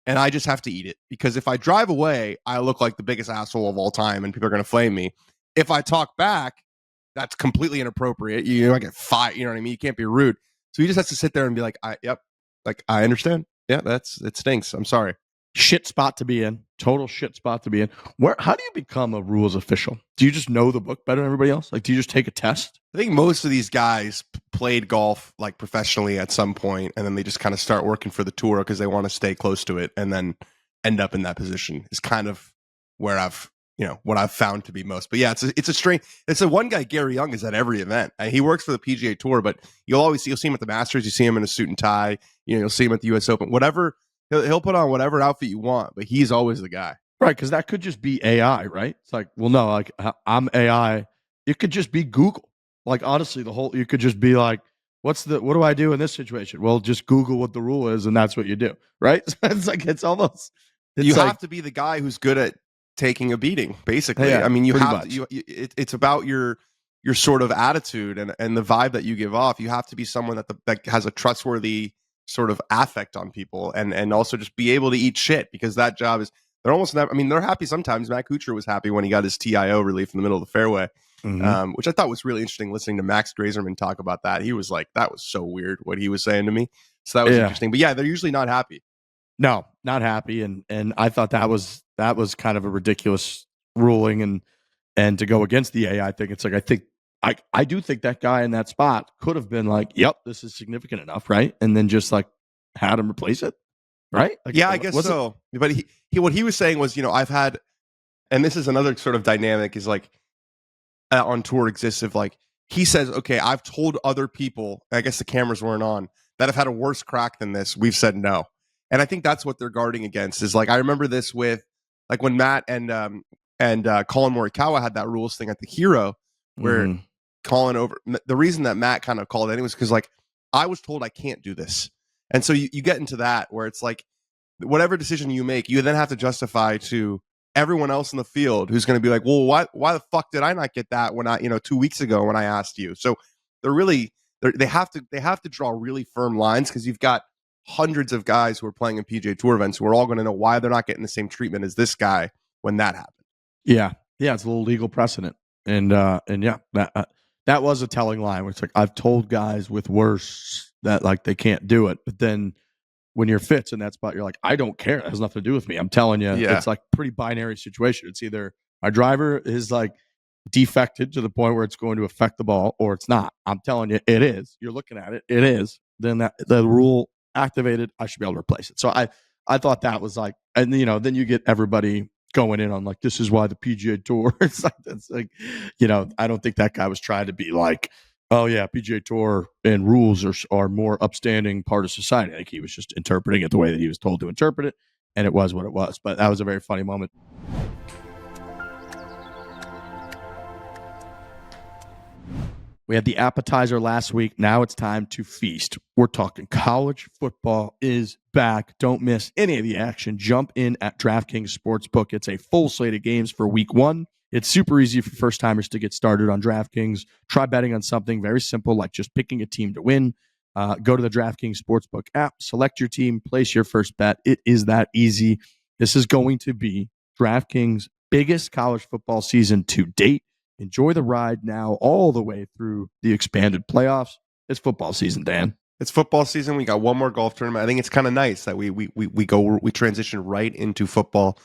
And I just have to eat it, because if I drive away, I look like the biggest asshole of all time and people are going to flame me. If I talk back, that's completely inappropriate. I get fired. You know what I mean? You can't be rude. So he just has to sit there and be like, I understand. Yeah, it stinks. I'm sorry. Shit spot to be in. Total shit spot to be in. How do you become a rules official? Do you just know the book better than everybody else? Like, do you just take a test? I think most of these guys played golf like professionally at some point, and then they just kind of start working for the tour because they want to stay close to it, and then end up in that position is kind of where what I've found to be most. But yeah, it's a strange. It's a one guy, Gary Young, is at every event. He works for the PGA Tour, but you'll see him at the Masters. You see him in a suit and tie. You'll see him at the U.S. Open. Whatever, he'll put on whatever outfit you want, but he's always the guy. Right, because that could just be AI, right? It's like, well, no, like I'm AI. It could just be Google. Like, honestly, you could just be like, what do I do in this situation? Well, just Google what the rule is, and that's what you do, right? It's like you have to be the guy who's good at taking a beating, basically. Yeah, I mean, it's about your sort of attitude and the vibe that you give off. You have to be someone that has a trustworthy sort of affect on people, and also just be able to eat shit, because that job is, they're almost never, I mean, they're happy sometimes. Matt Kuchar was happy when he got his TIO relief in the middle of the fairway, which I thought was really interesting, listening to Max Grazerman talk about that. He was like, that was so weird what he was saying to me. So that was interesting. But yeah, they're usually not happy. No, not happy. And I thought that was kind of a ridiculous ruling, and to go against the AI thing. It's like, I do think that guy in that spot could have been like, yep, this is significant enough, right? And then just like had him replace it. Right? Like, yeah, I guess so. But what he was saying was, I've had, and this is another sort of dynamic, is like on tour exists of like, he says, okay, I've told other people, I guess the cameras weren't on, that have had a worse crack than this. We've said no. And I think that's what they're guarding against, is like, I remember this with like when Matt and Colin Morikawa had that rules thing at the Hero, where Colin the reason that Matt kind of called it was because like, I was told I can't do this. And so you get into that where it's like, whatever decision you make, you then have to justify to everyone else in the field who's going to be like, well, why the fuck did I not get that when 2 weeks ago when I asked you? So they have to draw really firm lines, because you've got hundreds of guys who are playing in PGA Tour events who are all going to know why they're not getting the same treatment as this guy when that happened. Yeah, it's a little legal precedent, and yeah, that was a telling line. Where it's like, I've told guys with worse that like they can't do it, but then when you're Fitz in that spot, you're like, I don't care. It has nothing to do with me. I'm telling you, Yeah. it's like pretty binary situation. It's either my driver is like defected to the point where it's going to affect the ball, or it's not. I'm telling you, it is. You're looking at it, it is. Then that the rule activated, I should be able to replace it. So I thought that was like, and then you get everybody going in on like, this is why the PGA Tour. It's like, I don't think that guy was trying to be like, oh yeah, PGA Tour and rules are more upstanding part of society. I think he was just interpreting it the way that he was told to interpret it, and it was what it was. But that was a very funny moment. We had the appetizer last week. Now it's time to feast. We're talking college football is back. Don't miss any of the action. Jump in at DraftKings Sportsbook. It's a full slate of games for week 1. It's super easy for first-timers to get started on DraftKings. Try betting on something very simple like just picking a team to win. Go to the DraftKings Sportsbook app, select your team, place your first bet. It is that easy. This is going to be DraftKings' biggest college football season to date. Enjoy the ride now all the way through the expanded playoffs. It's football season, Dan. It's football season. We got one more golf tournament. I think it's kind of nice that we transition right into football.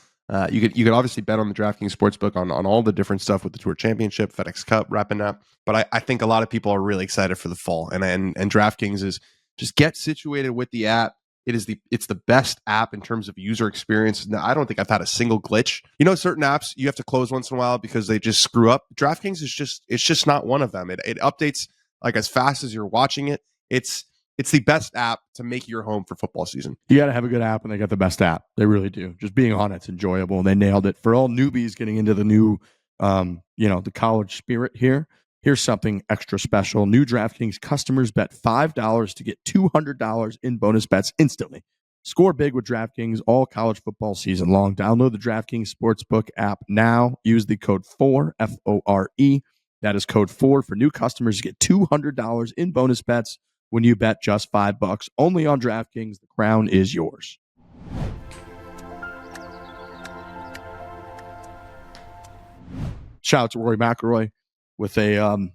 You could obviously bet on the DraftKings Sportsbook on all the different stuff with the Tour Championship, FedEx Cup wrapping up. But I think a lot of people are really excited for the fall, and DraftKings is just get situated with the app. It's the best app in terms of user experience. Now, I don't think I've had a single glitch. Certain apps you have to close once in a while because they just screw up. DraftKings is just not one of them. It updates like as fast as you're watching it. It's the best app to make your home for football season. You got to have a good app, and they got the best app. They really do. Just being on it's enjoyable, and they nailed it. For all newbies getting into the new, the college spirit here, here's something extra special. New DraftKings customers bet $5 to get $200 in bonus bets instantly. Score big with DraftKings all college football season long. Download the DraftKings Sportsbook app now. Use the code FORE, F-O-R-E. That is code FORE for new customers to get $200 in bonus bets when you bet just $5. Only on DraftKings. The crown is yours. Shout out to Rory McIlroy with a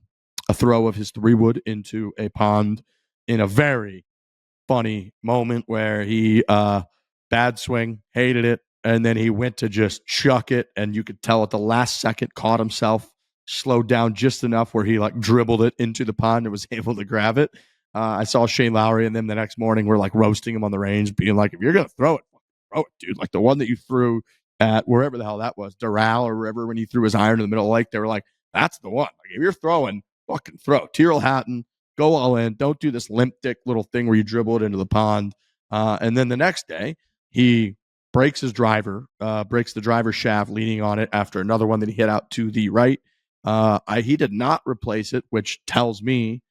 throw of his 3-wood into a pond in a very funny moment where he bad swing, hated it, and then he went to just chuck it, and you could tell at the last second caught himself, slowed down just enough where he like dribbled it into the pond and was able to grab it. I saw Shane Lowry and them the next morning were like roasting him on the range, being like, if you're going to throw it, dude. Like the one that you threw at wherever the hell that was, Doral or wherever, when he threw his iron in the middle of the lake, they were like, that's the one. Like if you're throwing, fucking throw. Tyrrell Hatton, go all in. Don't do this limp dick little thing where you dribble it into the pond. And then the next day, he breaks his driver, breaks the driver's shaft leaning on it after another one that he hit out to the right. He did not replace it, which tells me,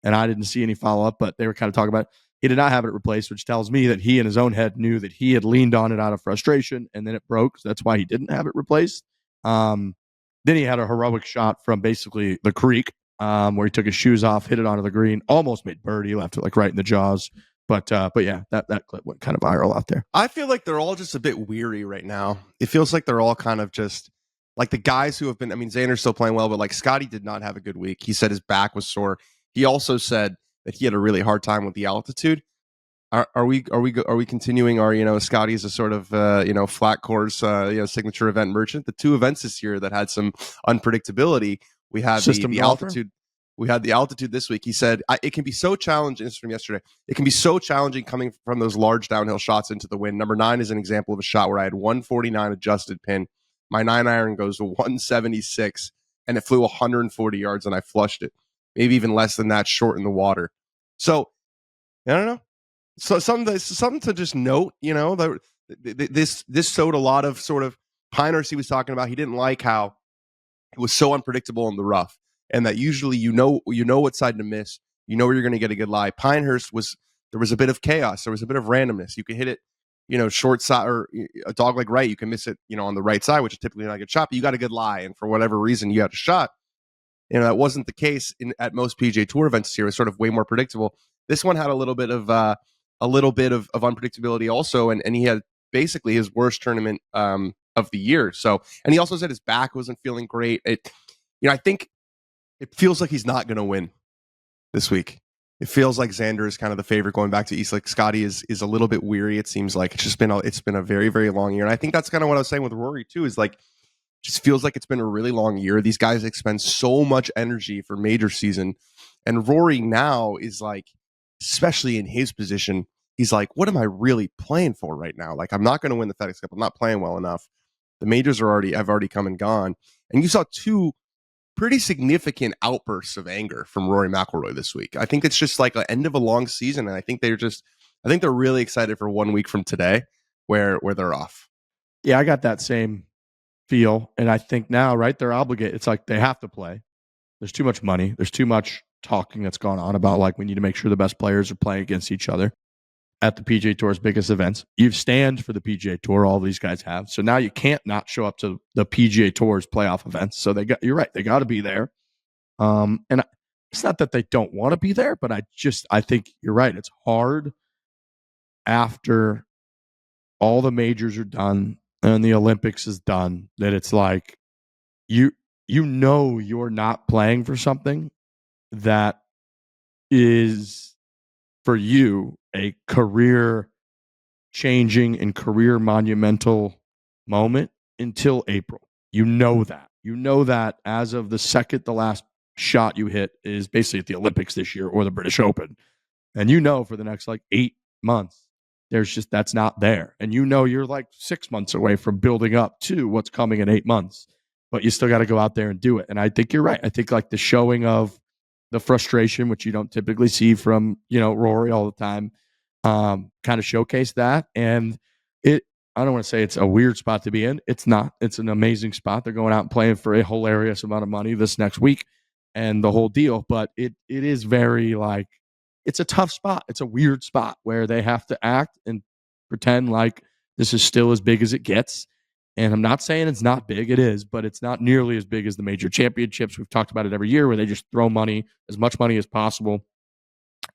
and I didn't see any follow-up, but they were kind of talking about it. He did not have it replaced, which tells me that he in his own head knew that he had leaned on it out of frustration, and then it broke. So that's why he didn't have it replaced. Then he had a heroic shot from basically the creek, where he took his shoes off, hit it onto the green, almost made birdie, left it like right in the jaws. But yeah, that clip went kind of viral out there. I feel like they're all just a bit weary right now. It feels like they're all kind of just like the guys who have been. I mean, Xander's still playing well, but like Scotty did not have a good week. He said his back was sore. He also said that he had a really hard time with the altitude. Are we continuing our Scotty is a sort of flat course signature event merchant. The two events this year that had some unpredictability. We had the altitude. We had the altitude this week. He said it can be so challenging. This is from yesterday. It can be so challenging coming from those large downhill shots into the wind. Number 9 is an example of a shot where I had 149 adjusted pin. My 9-iron goes to 176 and it flew 140 yards and I flushed it. Maybe even less than that, short in the water. So I don't know. So something to just note, this showed a lot of sort of Pinehurst he was talking about. He didn't like how it was so unpredictable in the rough, and that usually you know what side to miss, where you're going to get a good lie. Pinehurst there was a bit of chaos, there was a bit of randomness. You could hit it, short side or a dog leg right, you can miss it, on the right side, which is typically not a good shot. But you got a good lie, and for whatever reason, you had a shot. That wasn't the case at most PGA Tour events this year. It was sort of way more predictable. This one had a little bit of unpredictability also, and he had basically his worst tournament of the year. So, and he also said his back wasn't feeling great. I think it feels like he's not going to win this week. It feels like Xander is kind of the favorite going back to East Lake. Scotty is a little bit weary. It seems like it's been a very, very long year. And I think that's kind of what I was saying with Rory too, is like, just feels like it's been a really long year. These guys expend so much energy for major season. And Rory now is like, especially in his position, he's like, what am I really playing for right now? Like, I'm not going to win the FedEx Cup. I'm not playing well enough. The majors have already come and gone. And you saw two pretty significant outbursts of anger from Rory McIlroy this week. I think it's just like an end of a long season. And I think they're really excited for 1 week from today where they're off. Yeah, I got that same feel. And I think now, right, they're obligated. It's like they have to play. There's too much money. There's too much talking that's gone on about like we need to make sure the best players are playing against each other at the PGA Tour's biggest events. You've stand for the PGA Tour. All these guys have. So now you can't not show up to the PGA Tour's playoff events. So you're right. They got to be there. And it's not that they don't want to be there, but I think you're right. It's hard after all the majors are done and the Olympics is done that it's like you're not playing for something that is for you a career changing and career monumental moment until April. You know that as of the second the last shot you hit is basically at the Olympics this year or the British Open. And for the next like 8 months, that's not there. And you're like 6 months away from building up to what's coming in 8 months, but you still got to go out there and do it. And I think you're right. I think like the showing of the frustration, which you don't typically see from, Rory all the time, kind of showcase that. And I don't want to say it's a weird spot to be in. It's not. It's an amazing spot. They're going out and playing for a hilarious amount of money this next week and the whole deal. But it is very like, it's a tough spot. It's a weird spot where they have to act and pretend like this is still as big as it gets. And I'm not saying it's not big. It is, but it's not nearly as big as the major championships. We've talked about it every year where they just throw money, as much money as possible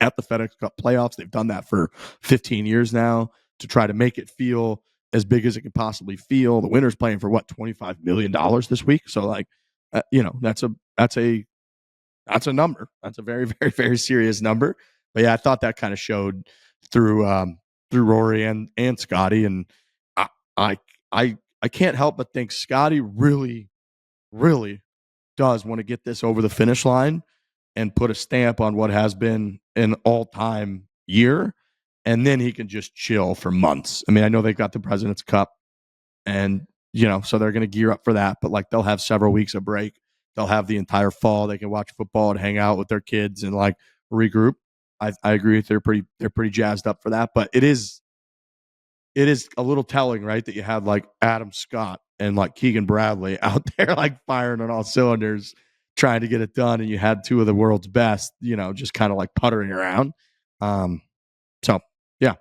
at the FedEx-cup-playoffs. They've done that for 15 years now to try to make it feel as big as it can possibly feel. The winner's playing for $25 million this week. So like, that's a number. That's a very, very, very serious number. But yeah, I thought that kind of showed through Rory and Scotty. And I can't help but think Scotty really, really does want to get this over the finish line and put a stamp on what has been an all-time year. And then he can just chill for months. I mean, I know they've got the President's Cup and, so they're going to gear up for that. But like they'll have several weeks of break. They'll have the entire fall. They can watch football and hang out with their kids and like regroup. I agree with they're pretty jazzed up for that. But it is a little telling, right, that you had like Adam Scott and like Keegan Bradley out there like firing on all cylinders, trying to get it done, and you had two of the world's best, just kind of like puttering around. So yeah,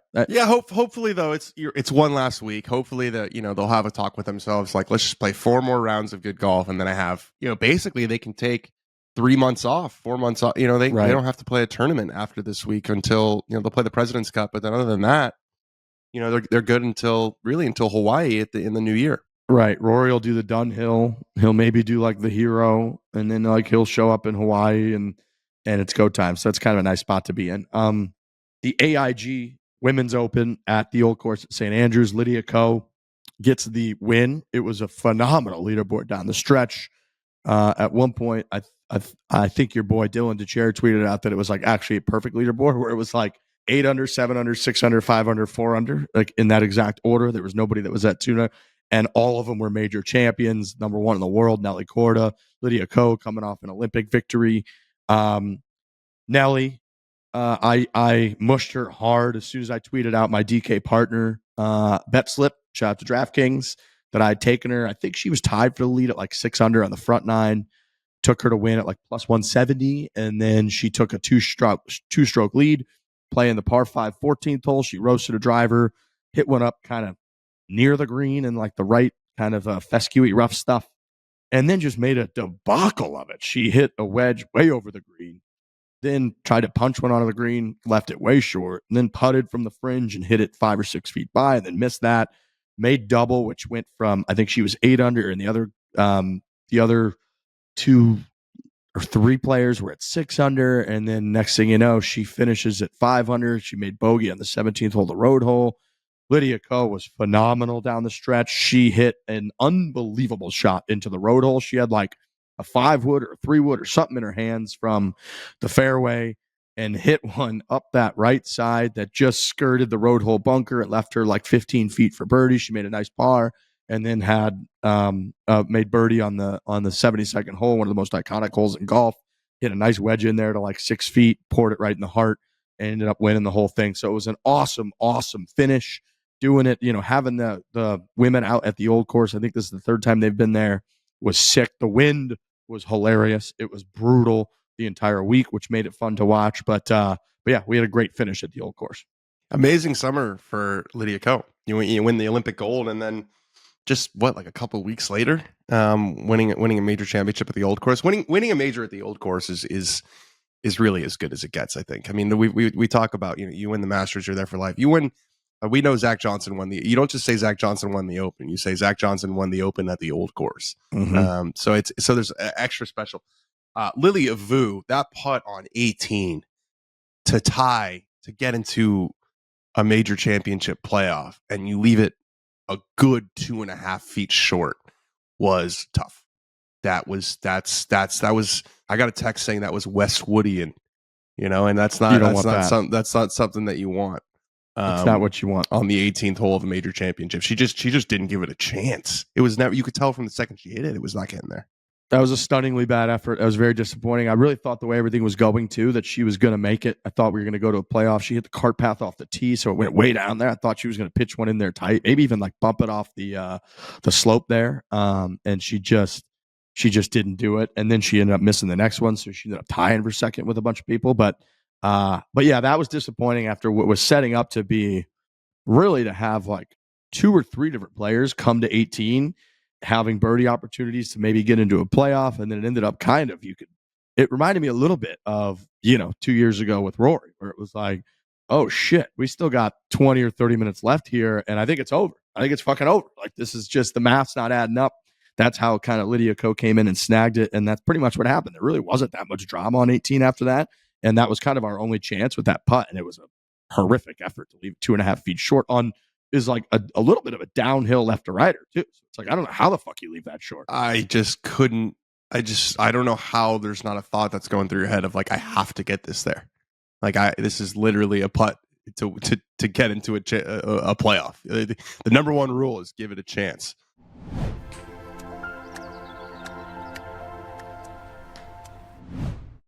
Hopefully though, it's one last week. Hopefully that they'll have a talk with themselves, like let's just play 4 more rounds of good golf, and then I have basically they can take 3 months off, 4 months off. They don't have to play a tournament after this week until they'll play the President's Cup. But then other than that, they're good until Hawaii in the new year. Right. Rory will do the Dunhill. He'll maybe do like the Hero, and then like he'll show up in Hawaii and it's go time. So that's kind of a nice spot to be in. The AIG Women's Open at the Old Course at St. Andrews, Lydia-ko gets the win. It was a phenomenal leaderboard down the stretch. At one point, I think your boy Dylan DeChair tweeted out that it was like actually a perfect leaderboard where it was like 8 under, 7 under, 6 under, 5 under, 4 under, like in that exact order. There was nobody that was at 2, and all of them were major champions. Number 1 in the world, Nelly Korda, Lydia-ko coming off an Olympic victory. Nelly, I mushed her hard as soon as I tweeted out my DK partner bet slip. Shout out to DraftKings that I had taken her. I think she was tied for the lead at like 6 under on the front 9. Took her to win at like plus 170, and then she took a two-stroke lead, playing the par 5 14th hole. She roasted a driver, hit one up kind of near the green and like the right kind of fescue rough stuff, and then just made a debacle of it. She hit a wedge way over the green, then tried to punch one onto the green, left it way short, and then putted from the fringe and hit it 5 or 6 feet by, and then missed that. Made double, which went from, I think she was 8 under, and the other 2, or 3 players were at 6 under, and then next thing you know, she finishes at 5 under. She made bogey on the 17th hole, the road hole. Lydia-ko was phenomenal down the stretch. She hit an unbelievable shot into the road hole. She had like a 5-wood or a 3-wood or something in her hands from the fairway and hit one up that right side that just skirted the road hole bunker. It left her like 15 feet for birdie. She made a nice par and then had made birdie on the 72nd hole, one of the most iconic holes in golf. Hit a nice wedge in there to like 6 feet, poured it right in the heart, and ended up winning the whole thing. So it was an awesome, awesome finish. Doing it, having the women out at the old course. I think this is the 3rd time they've been there. Was sick. The wind was hilarious. It was brutal the entire week, which made it fun to watch. But yeah, we had a great finish at the old course. Amazing summer for Lydia-ko. You win the Olympic gold, and then just like a couple of weeks later, winning a major championship at the old course. Winning a major at the old course is really as good as it gets, I think. I mean, we talk about you win the Masters, you're there for life. You win. We know Zach Johnson won you don't just say Zach Johnson won the Open. You say Zach Johnson won the Open at the old course. Mm-hmm. So there's extra special. Lily of Vu, that putt on 18 to tie to get into a major championship playoff, and you leave it a good 2.5 feet short was tough. That was I got a text saying that was Westwoodian, and that's not something that you want. It's not what you want on the 18th hole of a major championship. She just didn't give it a chance. It was never. You could tell from the second she hit it, it was not getting there. That was a stunningly bad effort. That was very disappointing. I really thought the way everything was going too, that she was going to make it. I thought we were going to go to a playoff. She hit the cart path off the tee, so it went way down there. I thought she was going to pitch one in there tight, maybe even like bump it off the slope there. And she just didn't do it. And then she ended up missing the next one, so she ended up tying for second with a bunch of people. But yeah, that was disappointing after what was setting up to be really to have like 2 or 3 different players come to 18, having birdie opportunities to maybe get into a playoff. And then it ended up it reminded me a little bit of, 2 years ago with Rory, where it was like, oh shit, we still got 20 or 30 minutes left here. And I think it's over. I think it's fucking over. Like, this is just, the math's not adding up. That's how kind of Lydia-ko came in and snagged it. And that's pretty much what happened. There really wasn't that much drama on 18 after that. And that was kind of our only chance with that putt. And it was a horrific effort to leave 2.5 feet short on is like a little bit of a downhill left to righter too. So it's like, I don't know how the fuck you leave that short. I just couldn't. I don't know how there's not a thought that's going through your head of like, I have to get this there. Like this is literally a putt to get into a playoff. The number one rule is give it a chance.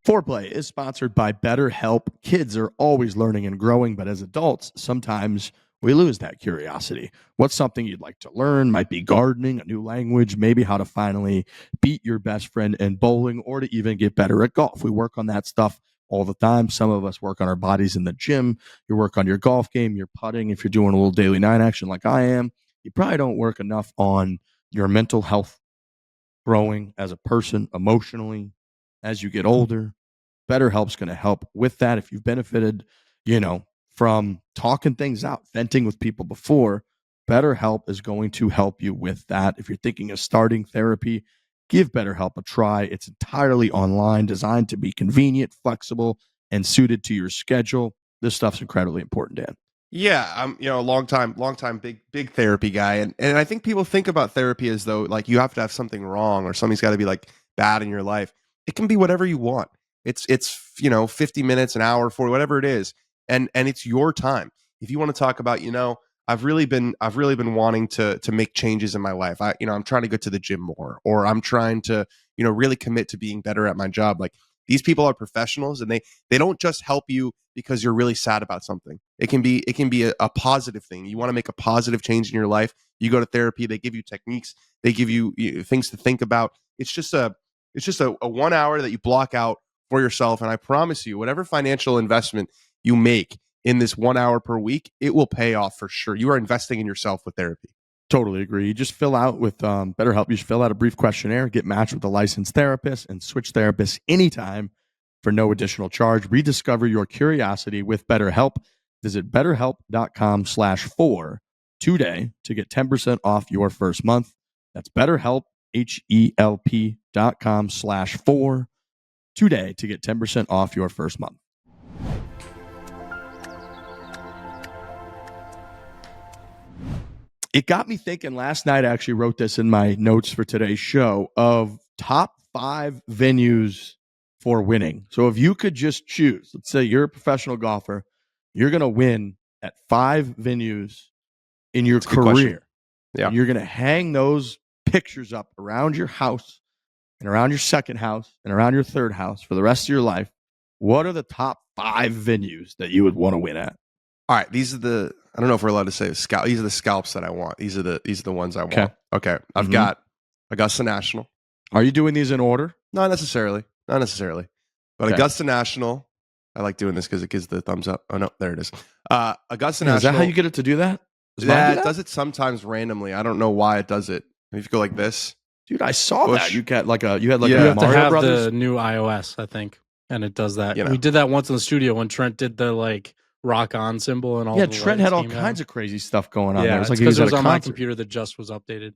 Fore-play is sponsored by BetterHelp. Kids are always learning and growing, but as adults, sometimes we lose that curiosity. What's something you'd like to learn? Might be gardening, a new language, maybe how to finally beat your best friend in bowling, or to even get better at golf. We work on that stuff all the time. Some of us work on our bodies in the gym. You work on your golf game, your putting. If you're doing a little daily 9 action like I am, you probably don't work enough on your mental health, growing as a person emotionally as you get older. BetterHelp's going to help with that. If you've benefited, from talking things out, venting with people before, BetterHelp is going to help you with that. If you're thinking of starting therapy, give BetterHelp a try. It's entirely online, designed to be convenient, flexible, and suited to your schedule. This stuff's incredibly important, Dan. Yeah, I'm a long time big therapy guy, and I think people think about therapy as though like you have to have something wrong or something's got to be like bad in your life. It can be whatever you want. It's 50 minutes, an hour, 40, whatever it is. And it's your time. If you want to talk about, I've really been wanting to make changes in my life. I'm trying to get to the gym more, or I'm trying to, really commit to being better at my job. Like, these people are professionals, and they don't just help you because you're really sad about something. It can be a positive thing. You want to make a positive change in your life. You go to therapy. They give you techniques. They give you things to think about. It's just a 1 hour that you block out for yourself. And I promise you, whatever financial investment you make in this 1 hour per week, it will pay off for sure. You are investing in yourself with therapy. Totally agree. You just fill out with BetterHelp. You just fill out a brief questionnaire, get matched with a licensed therapist, and switch therapists anytime for no additional charge. Rediscover your curiosity with BetterHelp. Visit BetterHelp.com/4 today to get 10% off your first month. That's BetterHelp, HELP.com/4 today to get 10% off your first month. It got me thinking last night. I actually wrote this in my notes for today's show of top 5 venues for winning. So if you could just choose, let's say you're a professional golfer, you're going to win at 5 venues in your career. Yeah. And you're going to hang those pictures up around your house and around your second house and around your third house for the rest of your life. What are the top 5 venues that you would want to win at? All right, these are the. I don't know if we're allowed to say scalp. These are the scalps that I want. These are the ones I want. Okay. I've got Augusta National. Are you doing these in order? Not necessarily. But Augusta National. I like doing this because it gives the thumbs up. Oh no, there it is. Augusta National. Is that how you get it to do that? It does it sometimes randomly. I don't know why it does it. If you go like this, dude, I saw that. You had like a you have Mario to have Brothers? the new iOS, I think, and it does that. You know. We did that once in the studio when Trent did the like rock on symbol and all. Yeah, the Trent had all came kinds out. of crazy stuff going on. Yeah, there. it's like because it was at a on my concert. computer that just was updated.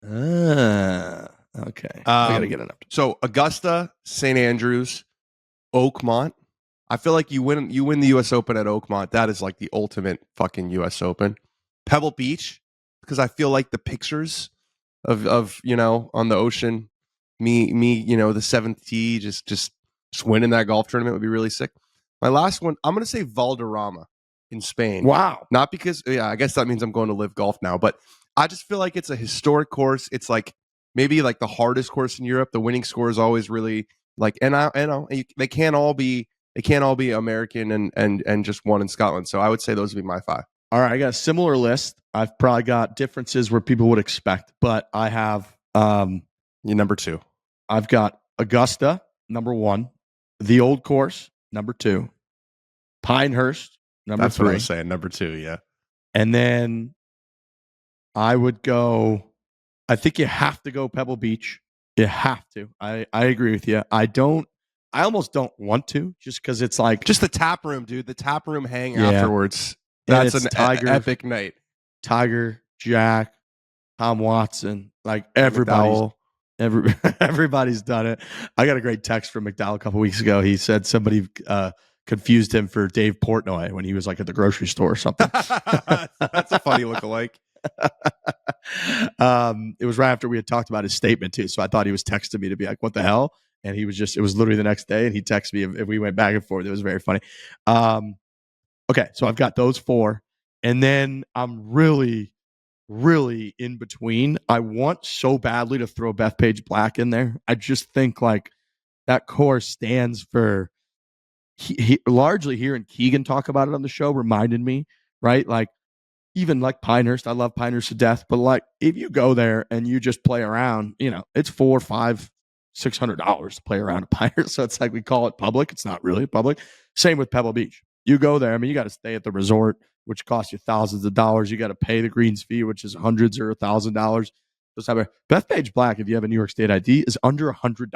Okay. I gotta get it up. So Augusta, St. Andrews, Oakmont. I feel like you win the U.S. Open at Oakmont. That is like the ultimate fucking U.S. Open. Pebble Beach, because I feel like the pictures of on the ocean, me the 7th tee, just winning that golf tournament would be really sick. My last one, I'm gonna say Valderrama in Spain. Wow. Not because I guess that means I'm going to live golf now, but I just feel like it's a historic course. It's like maybe like the hardest course in Europe. The winning score is always really like, they can't all be American and just one in Scotland. So I would say those would be my 5. All right, I got a similar list. I've probably got differences where people would expect, but I have Your number 2. I've got Augusta, number 1, the Old Course, number 2, Pinehurst, number That's 3. what I was saying. Number 2, yeah. And then I would go, I think you have to go Pebble Beach. You have to. I agree with you. I almost don't want to, just because it's like Just the tap room, dude. The tap room hang Yeah. afterwards. And That's it's an Tiger. epic night. Tiger, Jack, Tom Watson, like everybody's done it. I got a great text from McDowell a couple weeks ago. He said somebody confused him for Dave Portnoy when he was like at the grocery store or something. That's a funny lookalike. It was right after we had talked about his statement too, so I thought he was texting me to be like, "What the hell?" And he was it was literally the next day, and he texted me if we went back and forth. It was very funny. Okay, so I've got those 4, and then I'm really in between. I want so badly to throw Bethpage Black in there. I just think like that course stands for. He largely hearing Keegan talk about it on the show reminded me, right? Like even like Pinehurst, I love Pinehurst to death, but like if you go there and you just play around, it's $400, $500, $600 to play around at Pinehurst. So it's like we call it public. It's not really public. Same with Pebble Beach. You go there. I mean, you got to stay at the resort, which costs you thousands of dollars. You got to pay the greens fee, which is hundreds or $1,000. Bethpage Black, if you have a New York State ID, is under $100.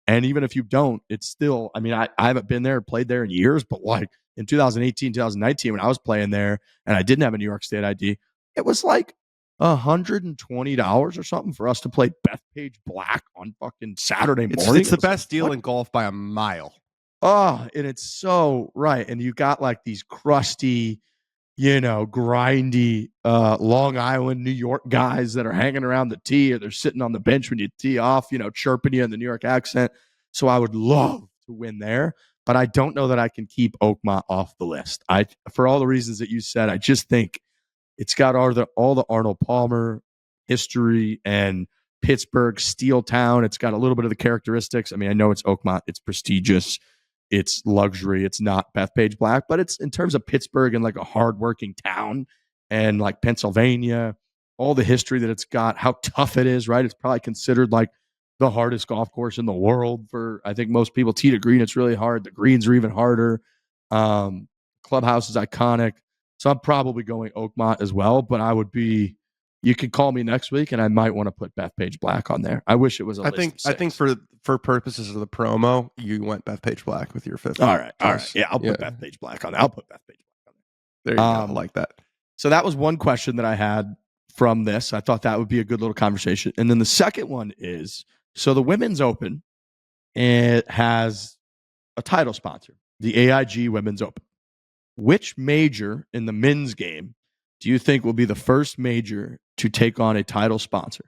And even if you don't, it's still, I mean, I haven't been there, played there in years, but like in 2018, 2019, when I was playing there and I didn't have a New York State ID, it was like $120 or something for us to play Bethpage Black on fucking Saturday morning. It's the best deal in golf by a mile. Oh, and it's so right. And you got like these crusty, grindy Long Island, New York guys that are hanging around the tee, or they're sitting on the bench when you tee off, chirping you in the New York accent. So I would love to win there, but I don't know that I can keep Oakmont off the list. For all the reasons that you said, I just think it's got all the Arnold Palmer history and Pittsburgh steel town. It's got a little bit of the characteristics. I mean, I know it's Oakmont, it's prestigious, it's luxury, it's not Bethpage Black, but it's in terms of Pittsburgh and like a hardworking town and like Pennsylvania, all the history that it's got, how tough it is, right? It's probably considered like the hardest golf course in the world for, I think most people. Tee to green, it's really hard. The greens are even harder. Clubhouse is iconic. So I'm probably going Oakmont as well, but you could call me next week and I might want to put Bethpage Black on there. I wish it was I think for purposes of the promo, you went Bethpage Black with your 5th. All right. Yeah, I'll put Bethpage Black on there. There you go. I like that. So that was one question that I had from this. I thought that would be a good little conversation. And then the second one is, so the Women's Open it has a title sponsor, the AIG Women's Open. Which major in the men's game do you think will be the first major to take on a title sponsor?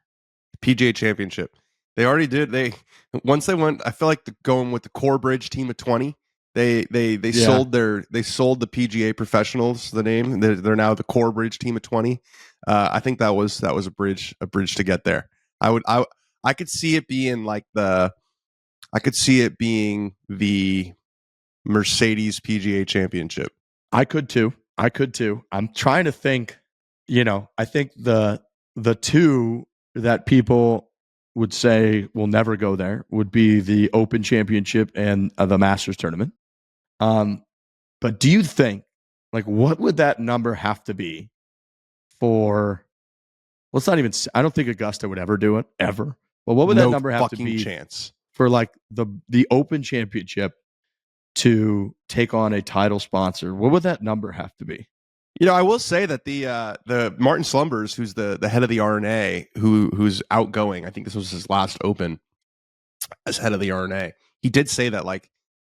PGA Championship. They already did. Once they went, I feel like going with the Corebridge team of 20. They sold the PGA Professionals the name. They're now the Corebridge team of 20. I think that was a bridge to get there. I could see it being the Mercedes PGA Championship. I could too. I'm trying to think, I think the two that people would say will never go there would be the Open Championship and the Masters Tournament. But do you think, what would that number have to be for, let's not even, I don't think Augusta would ever do it, ever. But what would that number have to be chance for the Open Championship to take on a title sponsor? What would that number have to be? I will say that the Martin Slumbers, who's the head of the R&A, who's outgoing, I think this was his last Open as head of the R&A. He did say that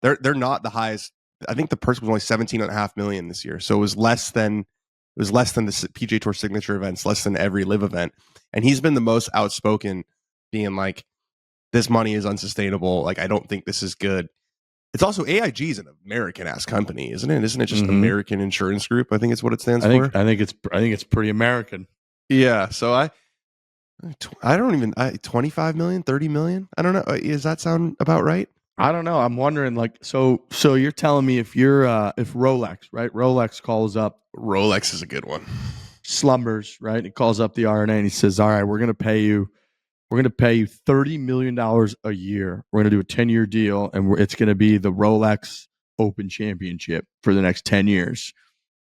they're not the highest. I think the purse was only $17.5 million this year, so it was less than the PGA Tour signature events, less than every live event. And he's been the most outspoken, being like, "This money is unsustainable. I don't think this is good." It's also AIG is an American-ass company, isn't it? Isn't it just American Insurance Group? I think it's what it stands for. I think it's pretty American. Yeah. So I don't even 25 million, 30 million. I don't know. Does that sound about right? I don't know. I'm wondering, so you're telling me if Rolex, right? Rolex calls up. Rolex is a good one. Slumbers, right? He calls up the R&A and he says, "All right, we're going to pay you $30 million a year. We're going to do a 10-year deal, and it's going to be the Rolex Open Championship for the next 10 years.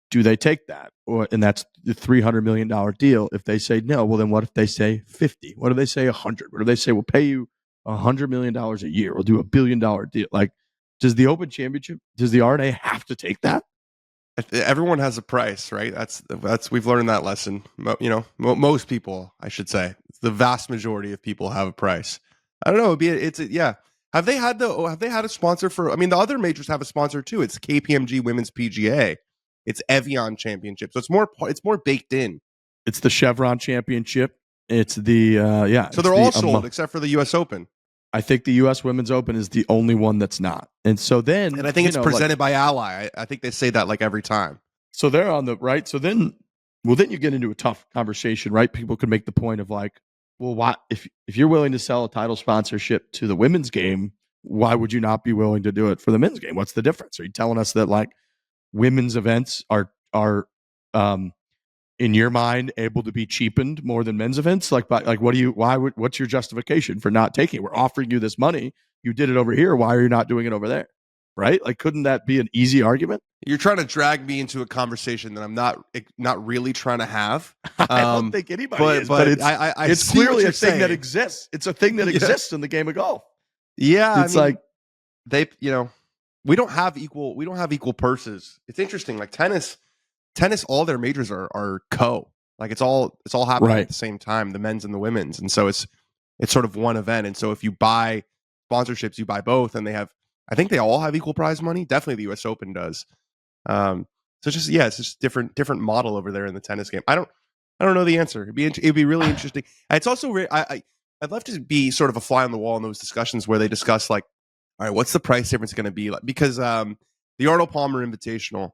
Do they take that? And that's the $300 million deal. If they say no, well, then what if they say 50? What if they say 100? What if they say, we'll pay you $100 million a year? We'll do $1 billion deal. Does the Open Championship, does the R&A have to take that? Everyone has a price, right? That's we've learned that lesson. Most people, I should say, the vast majority of people have a price. I don't know. Have they had a sponsor for? I mean, the other majors have a sponsor too. It's KPMG Women's PGA. It's Evian Championship. So it's more baked in. It's the Chevron Championship. It's the So they're all sold except for the U.S. Open. I think the U.S. Women's Open is the only one that's not. And so then... And I think it's presented by Ally. I think they say that every time. So they're on the right. So then you get into a tough conversation, right? People could make the point of well, why, if you're willing to sell a title sponsorship to the women's game, why would you not be willing to do it for the men's game? What's the difference? Are you telling us that women's events are in your mind able to be cheapened more than men's events? What's your justification for not taking it? We're offering you this money. You did it over here. Why are you not doing it over there? Right? Couldn't that be an easy argument? You're trying to drag me into a conversation that I'm not really trying to have. I don't think anybody is, but it's clearly a thing that exists. It's a thing that exists in the game of golf. Yeah. We don't have equal purses. It's interesting. Tennis, all their majors are co. It's all happening at the same time, the men's and the women's. And so it's sort of one event. And so if you buy sponsorships, you buy both, and I think they all have equal prize money. Definitely the US Open does. So it's just different model over there in the tennis game. I don't know the answer. It'd be really interesting. It's also I'd love to be sort of a fly on the wall in those discussions where they discuss all right, what's the price difference going to be? Because the Arnold Palmer Invitational,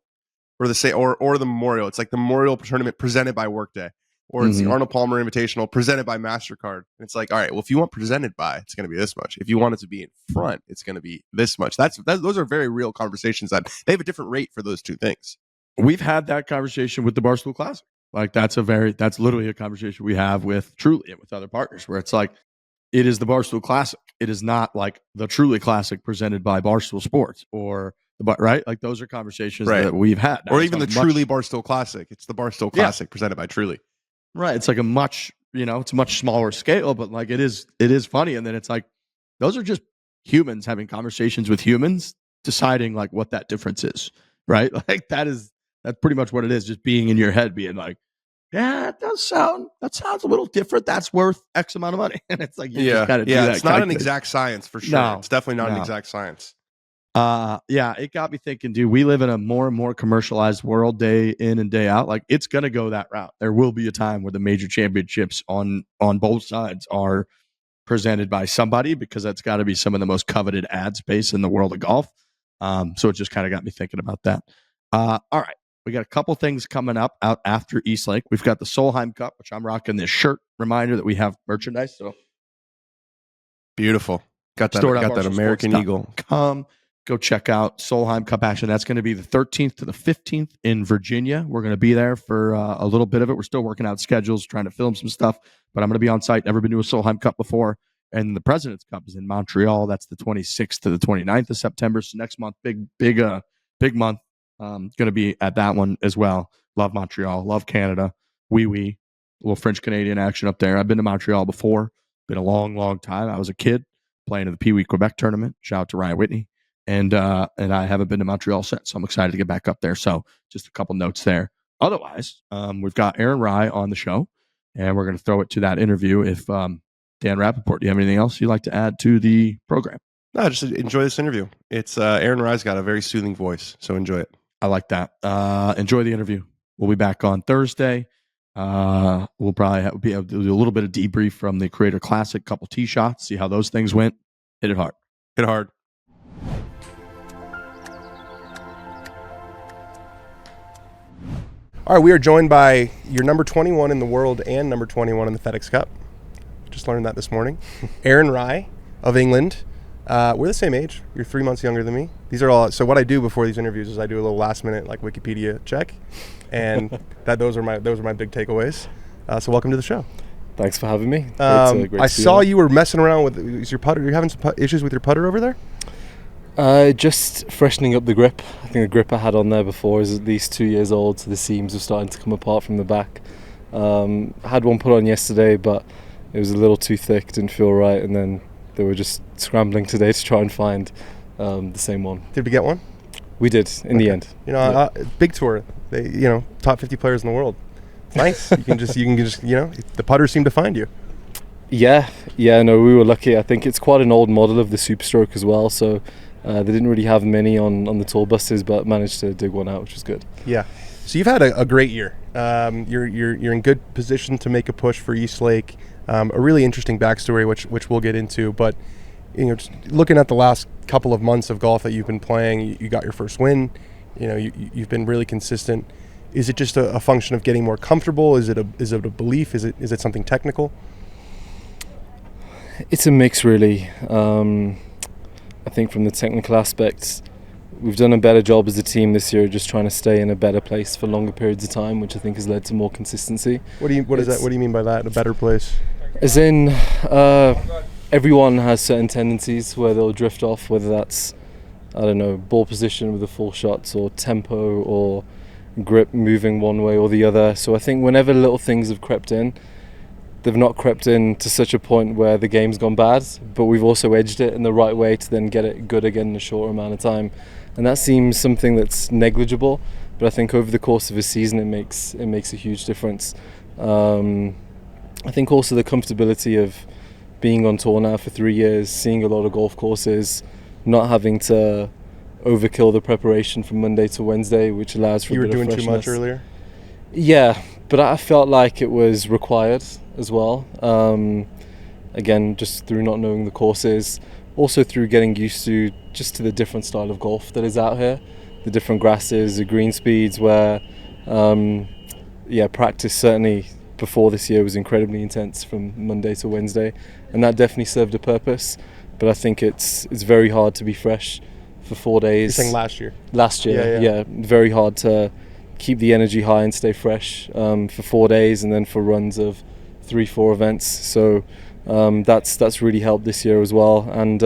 or the Memorial, it's the Memorial tournament presented by Workday, or it's the Arnold Palmer Invitational presented by MasterCard. And it's all right, well, if you want presented by, it's going to be this much. If you want it to be in front, it's going to be this much. Those are very real conversations that they have a different rate for those two things. We've had that conversation with the Barstool Classic. That's literally a conversation we have with Truly and with other partners, where it's it is the Barstool Classic. It is not the Truly Classic presented by Barstool Sports or right? Those are conversations that we've had. Or even the Truly Barstool Classic. It's the Barstool Classic presented by Truly. Right. It's a much smaller scale, but it is funny. And then it's those are just humans having conversations with humans, deciding what that difference is. Right. That's pretty much what it is. Just being in your head, being yeah, that sounds a little different. That's worth X amount of money. And it's like, you just gotta do yeah. that It's not an calculation. exact science for sure. No, It's definitely not an no. exact science. Yeah, it got me thinking, dude, we live in a more and more commercialized world day in and day out. Like, it's going to go that route. There will be a time where the major championships on both sides are presented by somebody, because that's got to be some of the most coveted ad space in the world of golf. So it just kind of got me thinking about that. All right. We got a couple things coming up out after East Lake. We've got the Solheim Cup, which I'm rocking this shirt. Reminder that we have merchandise. So Beautiful. Got that American Eagle. Go check out Solheim Cup action. That's going to be the 13th to the 15th in Virginia. We're going to be there for a little bit of it. We're still working out schedules, trying to film some stuff, but I'm going to be on site. Never been to a Solheim Cup before. And the President's Cup is in Montreal. That's the 26th to the 29th of September. So next month, big month. Going to be at that one as well. Love Montreal. Love Canada. A little French Canadian action up there. I've been to Montreal before. Been a long time. I was a kid playing in the Pee Wee Quebec tournament. Shout out to Ryan Whitney. And I haven't been to Montreal since, so I'm excited to get back up there. So just a couple notes there. Otherwise, we've got Aaron-Rai on the show, and we're going to throw it to that interview. If Dan Rappaport, do you have anything else you'd like to add to the program? No, just enjoy this interview. It's Aaron-Rai's got a very soothing voice, so enjoy it. I like that. Enjoy the interview. We'll be back on Thursday. We'll probably be able to do a little bit of debrief from the Creator Classic, couple tee shots, see how those things went. Hit it hard. Hit hard. All right, we are joined by your number 21 in the world and number 21 in the FedEx Cup. Just learned that this morning. Aaron-Rai of England. We're the same age. You're 3 months younger than me. These are all. So what I do before these interviews is I do a little last minute like Wikipedia check, and those are my big takeaways. So welcome to the show. Thanks for having me. I saw you were messing around with your putter. You're having some issues with your putter over there? Just freshening up the grip. I think the grip I had on there before is at least 2 years old, so the seams are starting to come apart from the back. I had one put on yesterday, but it was a little too thick, didn't feel right, and then they were just scrambling today to try and find the same one. Did we get one? We did, in the end. You know, big tour. They, top 50 players in the world. It's nice. you can just, the putters seem to find you. Yeah, no, we were lucky. I think it's quite an old model of the Superstroke as well, so they didn't really have many on the tour buses, but managed to dig one out, which was good. Yeah. So you've had a great year. You're in good position to make a push for East Lake. A really interesting backstory, which we'll get into. But just looking at the last couple of months of golf that you've been playing, you got your first win. You've been really consistent. Is it just a function of getting more comfortable? Is it a belief? Is it something technical? It's a mix, really. I think from the technical aspects, we've done a better job as a team this year, just trying to stay in a better place for longer periods of time, which I think has led to more consistency. What do you mean by that? A better place? As in, everyone has certain tendencies where they'll drift off, whether that's, I don't know, ball position with the full shots, or tempo, or grip moving one way or the other. So I think whenever little things have crept in, they've not crept in to such a point where the game's gone bad, but we've also edged it in the right way to then get it good again in a shorter amount of time. And that seems something that's negligible, but I think over the course of a season it makes a huge difference. I think also the comfortability of being on tour now for 3 years, seeing a lot of golf courses, not having to overkill the preparation from Monday to Wednesday, which allows for a bit of freshness. You were doing too much earlier? Yeah, but I felt like it was required as well. Again, just through not knowing the courses, also through getting used to the different style of golf that is out here, the different grasses, the green speeds, where practice certainly before this year was incredibly intense from Monday to Wednesday, and that definitely served a purpose. But I think it's very hard to be fresh for 4 days. You're saying last year? Last year, yeah. Very hard to keep the energy high and stay fresh for 4 days, and then for runs of 3-4 events. So that's really helped this year as well. And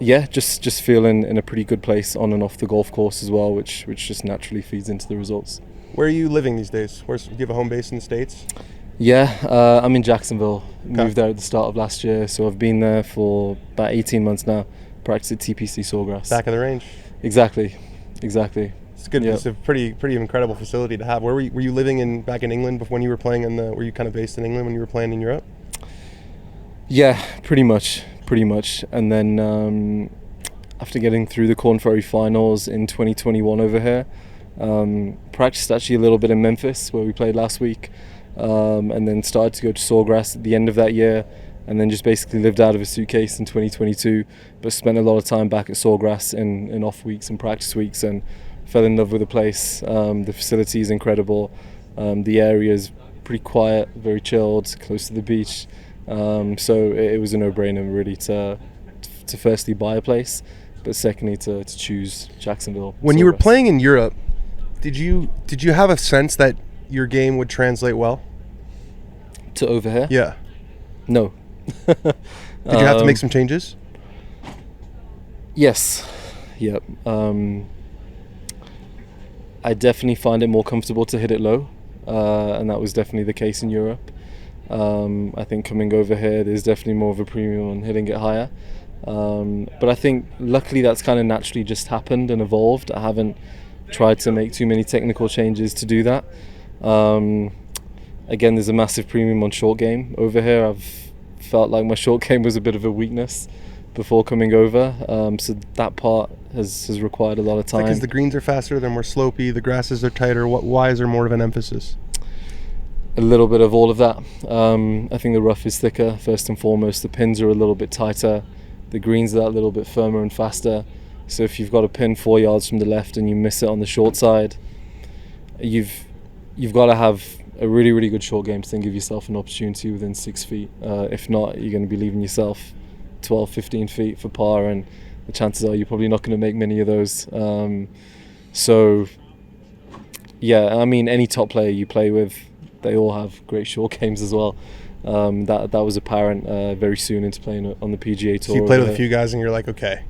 just feeling in a pretty good place on and off the golf course as well, which just naturally feeds into the results. Where are you living these days? Do you have a home base in the States? Yeah, I'm in Jacksonville. Okay. Moved there at the start of last year, so I've been there for about 18 months now. Practice at TPC Sawgrass. Back of the range. Exactly. It's good. Yeah. It's a pretty incredible facility to have. Where were you living back in England before when you were playing were you kind of based in England when you were playing in Europe? Yeah, pretty much. And then after getting through the Corn Ferry finals in 2021 over here, practiced actually a little bit in Memphis where we played last week, and then started to go to Sawgrass at the end of that year, and then just basically lived out of a suitcase in 2022, but spent a lot of time back at Sawgrass in off weeks and practice weeks, and fell in love with the place. The facility is incredible. The area is pretty quiet, very chilled, close to the beach. So it was a no-brainer really to firstly buy a place, but secondly to choose Jacksonville. When you were playing in Europe, did you have a sense that your game would translate well to over here? Yeah. No. Did you have to make some changes? Yes. Yep. I definitely find it more comfortable to hit it low, and that was definitely the case in Europe. I think coming over here, there's definitely more of a premium on hitting it higher. But I think luckily that's kind of naturally just happened and evolved. I haven't tried to make too many technical changes to do that. Again, there's a massive premium on short game over here. I've felt like my short game was a bit of a weakness before coming over, so that part has required a lot of time. Because the greens are faster, they're more slopey, the grasses are tighter. Why is there more of an emphasis? A little bit of all of that. I think the rough is thicker, first and foremost. The pins are a little bit tighter. The greens are that little bit firmer and faster. So if you've got a pin 4 yards from the left and you miss it on the short side, you've got to have a really, really good short game to then give yourself an opportunity within 6 feet. If not, you're going to be leaving yourself 12, 15 feet for par, and the chances are you're probably not going to make many of those. So, yeah, I mean, any top player you play with, they all have great short games as well. That was apparent very soon into playing on the PGA Tour. So you played with a few guys and you're like, okay,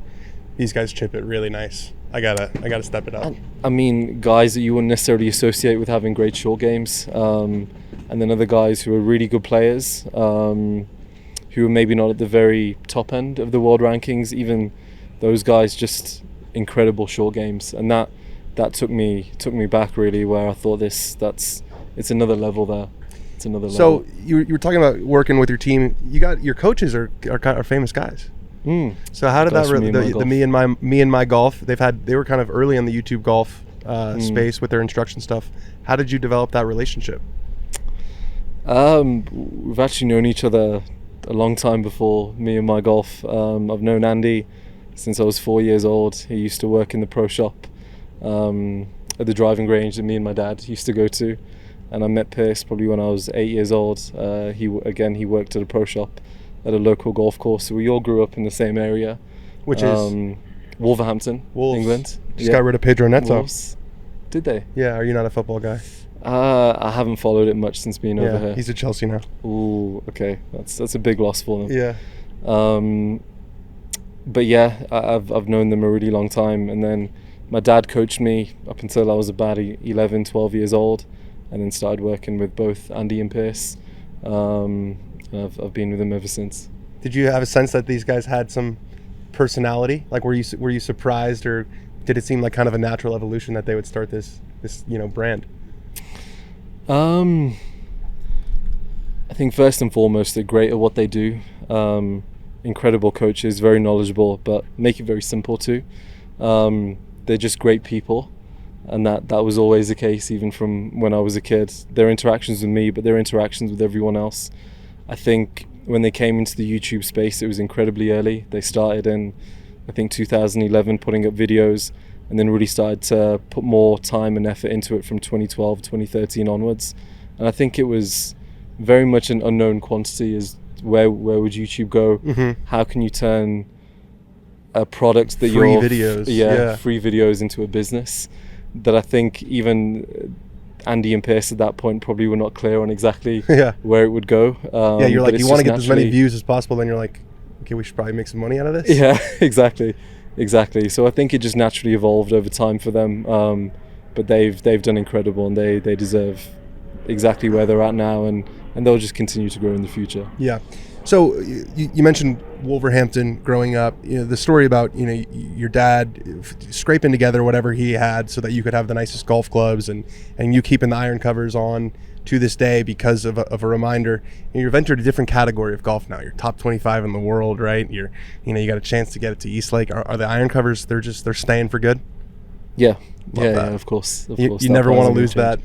these guys chip it really nice. I gotta step it up. I mean, guys that you wouldn't necessarily associate with having great short games, and then other guys who are really good players, who are maybe not at the very top end of the world rankings. Even those guys, just incredible short games, and that took me back really, where I thought it's another level there. It's another level. So you were talking about working with your team. Your coaches are famous guys. So how did that the me and my golf? They were kind of early in the YouTube golf space with their instruction stuff. How did you develop that relationship? We've actually known each other a long time before me and my golf. I've known Andy since I was 4 years old. He used to work in the pro shop at the driving range that me and my dad used to go to, and I met Pierce probably when I was 8 years old. He worked at a pro shop at a local golf course, so we all grew up in the same area, which is Wolverhampton, Wolves. England. Just got rid of Pedro Neto. Wolves. Did they? Yeah. Are you not a football guy? I haven't followed it much since being over here. He's at Chelsea now. Ooh, okay, that's a big loss for them. Yeah. But yeah, I've known them a really long time, and then my dad coached me up until I was about 11, 12 years old, and then started working with both Andy and Pierce. I've been with them ever since. Did you have a sense that these guys had some personality? Like, were you surprised, or did it seem like kind of a natural evolution that they would start this brand? I think first and foremost, they're great at what they do. Incredible coaches, very knowledgeable, but make it very simple too. They're just great people, and that was always the case, even from when I was a kid. Their interactions with me, but their interactions with everyone else. I think when they came into the YouTube space, it was incredibly early. They started in, I think, 2011, putting up videos, and then really started to put more time and effort into it from 2012, 2013 onwards. And I think it was very much an unknown quantity, is where would YouTube go? Mm-hmm. How can you turn a product that free videos into a business? That I think even Andy and Pierce at that point probably were not clear on exactly where it would go. You're like, you want to get as many views as possible, then you're like, okay, we should probably make some money out of this. Yeah, exactly. So I think it just naturally evolved over time for them, but they've done incredible, and they deserve exactly where they're at now, and they'll just continue to grow in the future. Yeah. So you mentioned Wolverhampton growing up. The story about your dad scraping together whatever he had so that you could have the nicest golf clubs, and you keeping the iron covers on to this day because of a reminder. You've entered a different category of golf now. You're top 25 in the world, right? You got a chance to get it to Eastlake. Are the iron covers? They're staying for good. Yeah, Love yeah, that. of course. You never want to lose that.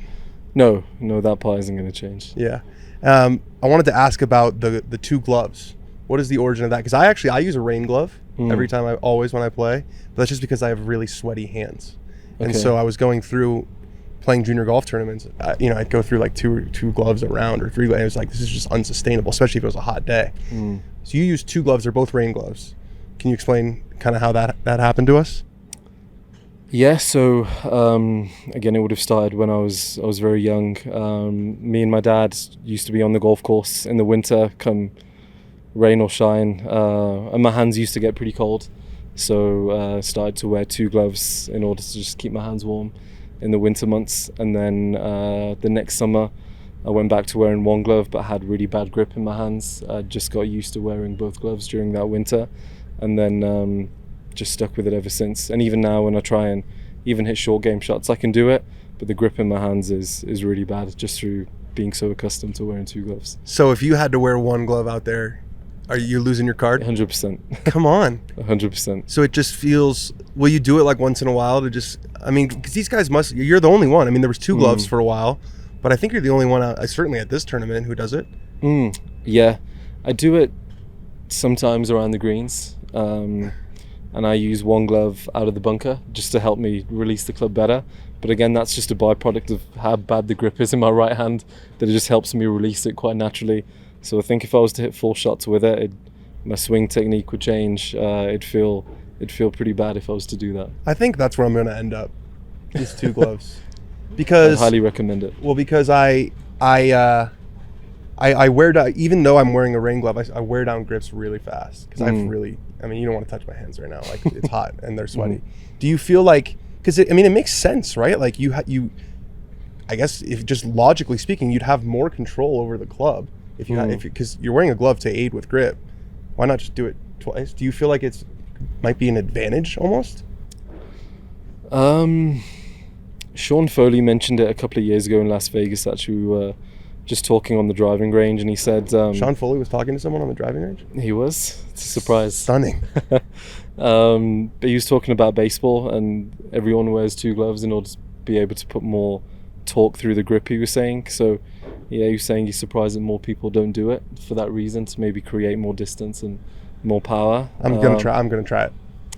No, that part isn't going to change. Yeah. I wanted to ask about the two gloves. What is the origin of that? Because I use a rain glove every time when I play, but that's just because I have really sweaty hands. And Okay. so I was going through playing junior golf tournaments. I'd go through like two gloves a round or three. I was like, this is just unsustainable, especially if it was a hot day. So you use two gloves. They're both rain gloves. Can you explain kind of how that happened to us? Yeah, so again, it would have started when I was very young. Me and my dad used to be on the golf course in the winter, come rain or shine, and my hands used to get pretty cold. So started to wear two gloves in order to just keep my hands warm in the winter months. And then the next summer, I went back to wearing one glove, but had really bad grip in my hands. I just got used to wearing both gloves during that winter, and then just stuck with it ever since. And even now when I try and even hit short game shots, I can do it, but the grip in my hands is really bad just through being so accustomed to wearing two gloves. So if you had to wear one glove out there, are you losing your card? 100%. Come on. 100%. So it just feels, will you do it like once in a while to just, because these guys you're the only one. There was two gloves for a while, but I think you're the only one, certainly at this tournament, who does it. Yeah, I do it sometimes around the greens. And I use one glove out of the bunker just to help me release the club better. But again, that's just a byproduct of how bad the grip is in my right hand, that it just helps me release it quite naturally. So I think if I was to hit full shots with it, my swing technique would change. It'd feel pretty bad if I was to do that. I think that's where I'm going to end up, these two gloves. Because I highly recommend it. Well, because I wear down, even though I'm wearing a rain glove, I wear down grips really fast because I've really, you don't want to touch my hands right now. Like it's hot and they're sweaty. Do you feel like, because it makes sense, right? Like you, I guess if just logically speaking, you'd have more control over the club if you because you're wearing a glove to aid with grip. Why not just do it twice? Do you feel like might be an advantage almost? Sean Foley mentioned it a couple of years ago in Las Vegas. Actually, we were just talking on the driving range, and he said Sean Foley was talking to someone on the driving range. He was. It's a surprise. Stunning. But he was talking about baseball, and everyone wears two gloves in order to be able to put more torque through the grip, he was saying. So yeah, he was saying he's surprised that more people don't do it for that reason, to maybe create more distance and more power. I'm gonna try it.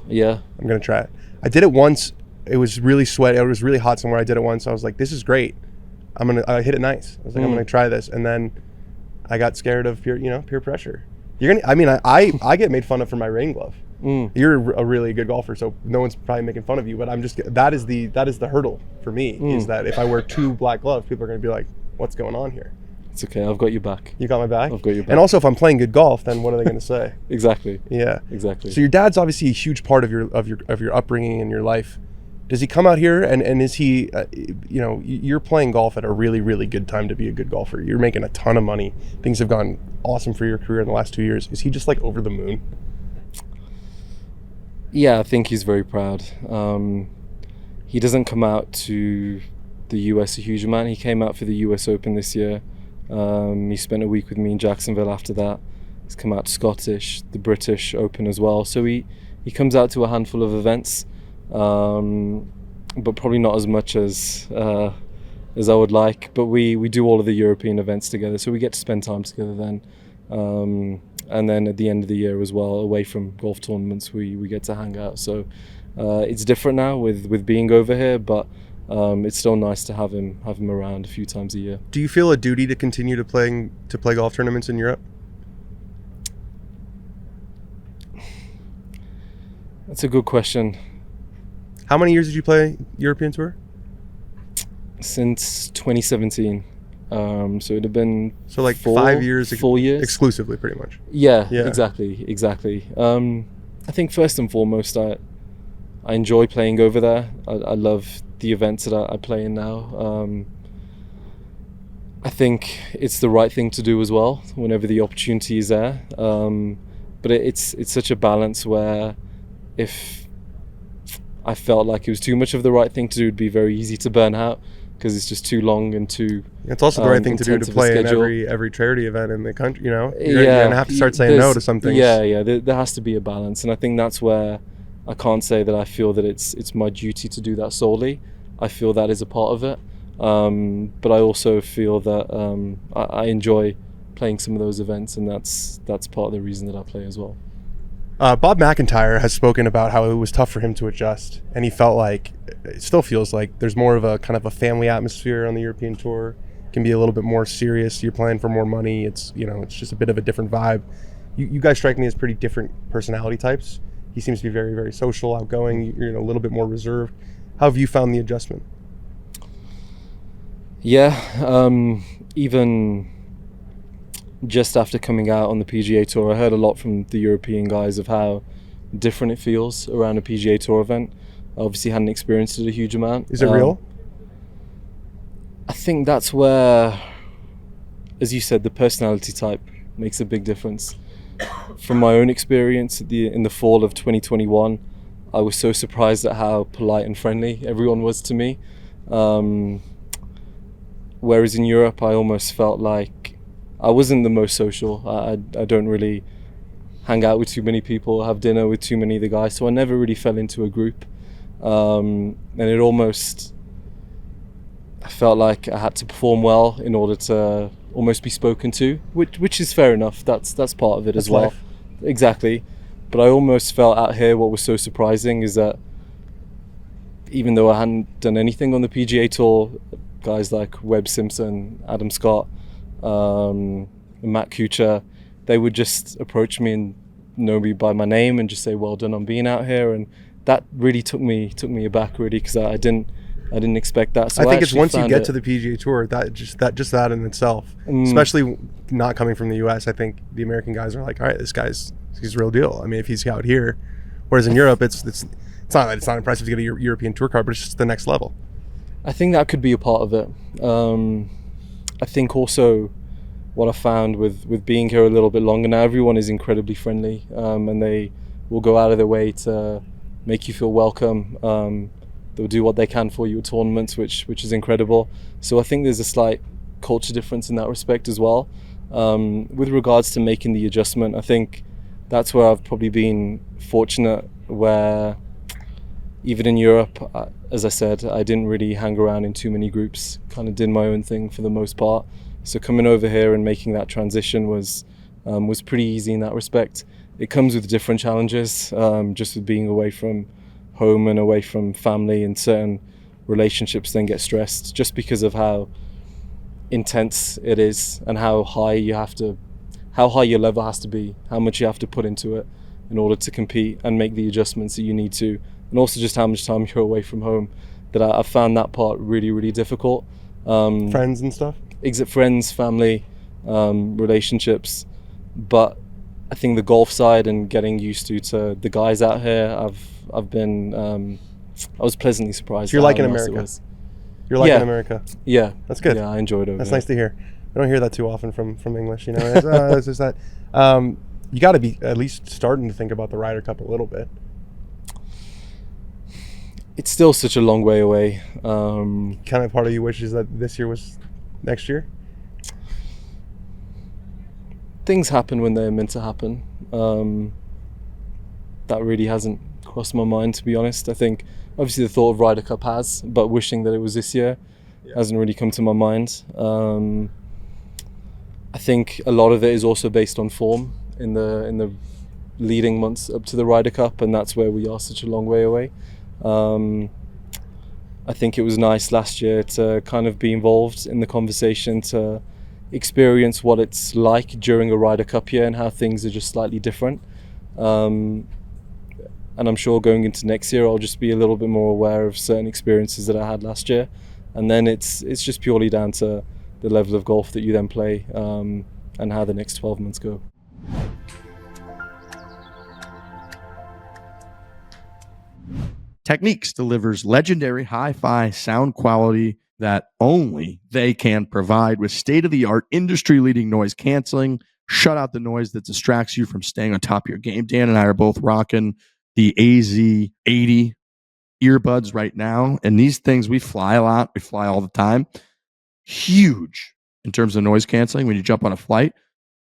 Yeah, I'm gonna try it. I did it once. It was really sweaty. It was really hot somewhere. I did it once. I was like, this is great. I hit it nice. I was like, I'm gonna try this, and then I got scared of peer pressure. I get made fun of for my rain glove. You're a really good golfer, so no one's probably making fun of you. But that is the hurdle for me, is that if I wear two black gloves, people are gonna be like, what's going on here? it's okay. I've got your back. You got my back? I've got your back. And also, if I'm playing good golf, then what are they gonna say? Exactly. Yeah, Exactly. So your dad's obviously a huge part of your upbringing and your life. Does he come out here and is he, you're playing golf at a really, really good time to be a good golfer. You're making a ton of money. Things have gone awesome for your career in the last 2 years. Is he just like over the moon? Yeah, I think he's very proud. He doesn't come out to the US a huge amount. He came out for the US Open this year. He spent a week with me in Jacksonville after that. He's come out to Scottish, the British Open as well. So he comes out to a handful of events. But probably not as much as I would like. But we do all of the European events together, so we get to spend time together then. And then at the end of the year as well, away from golf tournaments, we get to hang out. So it's different now with being over here, but it's still nice to have him around a few times a year. Do you feel a duty to continue to play golf tournaments in Europe? That's a good question. How many years did you play European Tour? Since 2017. So it'd have been 5 years. 4 years exclusively, pretty much. Yeah. Yeah. Exactly. I think first and foremost, I enjoy playing over there. I love the events that I play in now. I think it's the right thing to do as well whenever the opportunity is there. But it's such a balance where if I felt like it was too much of the right thing to do, it'd be very easy to burn out because it's just too long and too. It's also the right thing to do to play in every charity event in the country. You know, you're gonna have to start saying no to some things. Yeah. There has to be a balance, and I think that's where I can't say that I feel that it's my duty to do that solely. I feel that is a part of it, but I also feel that I enjoy playing some of those events, and that's part of the reason that I play as well. Bob McIntyre has spoken about how it was tough for him to adjust, and he felt like, it still feels like there's more of a kind of a family atmosphere on the European Tour. It can be a little bit more serious. You're playing for more money. It's just a bit of a different vibe. You guys strike me as pretty different personality types. He seems to be very, very social, outgoing. You're a little bit more reserved. How have you found the adjustment? Yeah, even just after coming out on the PGA Tour, I heard a lot from the European guys of how different it feels around a PGA Tour event. I obviously hadn't experienced it a huge amount. Is it real? I think that's where, as you said, the personality type makes a big difference. From my own experience in the fall of 2021, I was so surprised at how polite and friendly everyone was to me. Whereas in Europe, I almost felt like I wasn't the most social. I don't really hang out with too many people, have dinner with too many of the guys, so I never really fell into a group. And it almost, I felt like I had to perform well in order to almost be spoken to, which is fair enough. That's part of it as well. Life. Exactly. But I almost felt out here what was so surprising is that even though I hadn't done anything on the PGA Tour, guys like Webb Simpson, Adam Scott, Matt Kuchar, they would just approach me and know me by my name and just say well done on being out here, and that really took me aback really, because I didn't expect that. So I think it's once you get to the PGA Tour, that in itself, especially not coming from the US, I think the American guys are like, all right, he's the real deal. I mean, if he's out here, whereas in Europe, it's not that it's not impressive to get a European Tour card, but it's just the next level. I think that could be a part of it. I think also what I found with being here a little bit longer now, everyone is incredibly friendly, and they will go out of their way to make you feel welcome. They'll do what they can for you at tournaments, which is incredible. So I think there's a slight culture difference in that respect as well. With regards to making the adjustment, I think that's where I've probably been fortunate, where even in Europe, as I said, I didn't really hang around in too many groups, kind of did my own thing for the most part. So coming over here and making that transition was pretty easy in that respect. It comes with different challenges, just with being away from home and away from family, and certain relationships then get stressed just because of how intense it is and how high your level has to be, how much you have to put into it in order to compete and make the adjustments that you need to, and also just how much time you're away from home. That I found that part really, really difficult. Friends and stuff? Friends, family, relationships. But I think the golf side and getting used to the guys out here, I've been, I was pleasantly surprised. So you're liking America? You're liking America? Yeah. That's good. Yeah, I enjoyed it. That's nice to hear. I don't hear that too often from English, you know. It's just that. You got to be at least starting to think about the Ryder Cup a little bit. It's still such a long way away. Kind of part of you wishes that this year was next year? Things happen when they're meant to happen. That really hasn't crossed my mind, to be honest. I think obviously the thought of Ryder Cup has, but wishing that it was this year hasn't really come to my mind. I think a lot of it is also based on form in the leading months up to the Ryder Cup, and that's where we are such a long way away. I think it was nice last year to kind of be involved in the conversation, to experience what it's like during a Ryder Cup year and how things are just slightly different. And I'm sure going into next year, I'll just be a little bit more aware of certain experiences that I had last year. And then it's just purely down to the level of golf that you then play, and how the next 12 months go. Techniques delivers legendary hi-fi sound quality that only they can provide with state-of-the-art, industry-leading noise canceling. Shut out the noise that distracts you from staying on top of your game. Dan and I are both rocking the AZ80 earbuds right now, and these things, we fly a lot. We fly all the time. Huge in terms of noise canceling when you jump on a flight.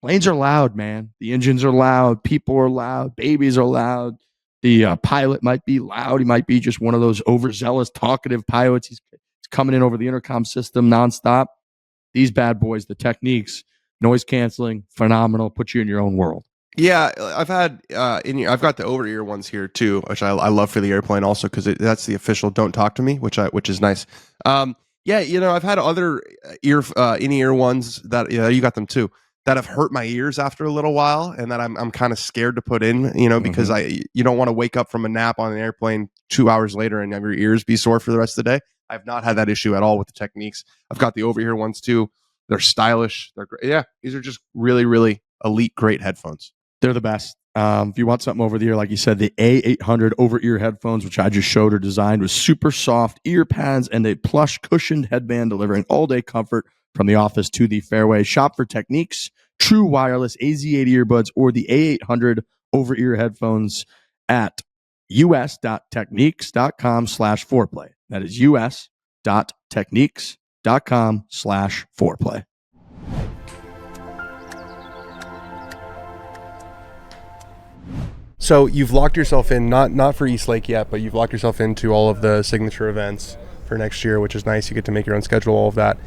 Planes are loud, man. The engines are loud. People are loud. Babies are loud. The pilot might be loud. He might be just one of those overzealous, talkative pilots. He's coming in over the intercom system nonstop. These bad boys, the Techniques, noise canceling, phenomenal. Put you in your own world. Yeah, I've had I've got the over ear ones here too, which I love for the airplane also because that's the official "Don't Talk to Me," which is nice. Yeah, I've had other in ear ones that you got them too that have hurt my ears after a little while, and that I'm kind of scared to put in, because you don't want to wake up from a nap on an airplane 2 hours later and have your ears be sore for the rest of the day. I've not had that issue at all with the Techniques. I've got the over ear ones too. They're stylish. They're great. Yeah, these are just really, really elite, great headphones. They're the best. If you want something over the ear, like you said, the A800 over-ear headphones, which I just showed, are designed with super soft ear pads and a plush cushioned headband, delivering all-day comfort from the office to the fairway. Shop for Techniques, true wireless AZ80 earbuds, or the A800 over-ear headphones at us.techniques.com/foreplay. That is us.techniques.com/foreplay. So you've locked yourself in, not for East Lake yet, but you've locked yourself into all of the signature events for next year, which is nice. You get to make your own schedule, all of that.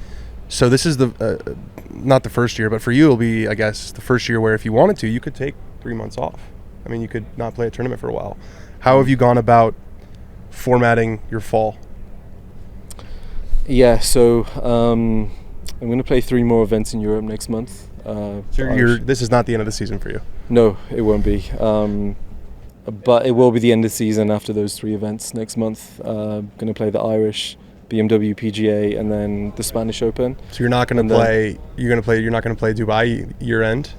So this is the not the first year, but for you it'll be, I guess, the first year where if you wanted to, you could take 3 months off. I mean, you could not play a tournament for a while. How have you gone about formatting your fall? Yeah, so I'm going to play 3 more events in Europe next month. So this is not the end of the season for you? No, it won't be. But it will be the end of the season after those 3 events next month. Going to play the Irish, BMW PGA, and then the Spanish Open. So you're not going to play. You're not going to play Dubai year end.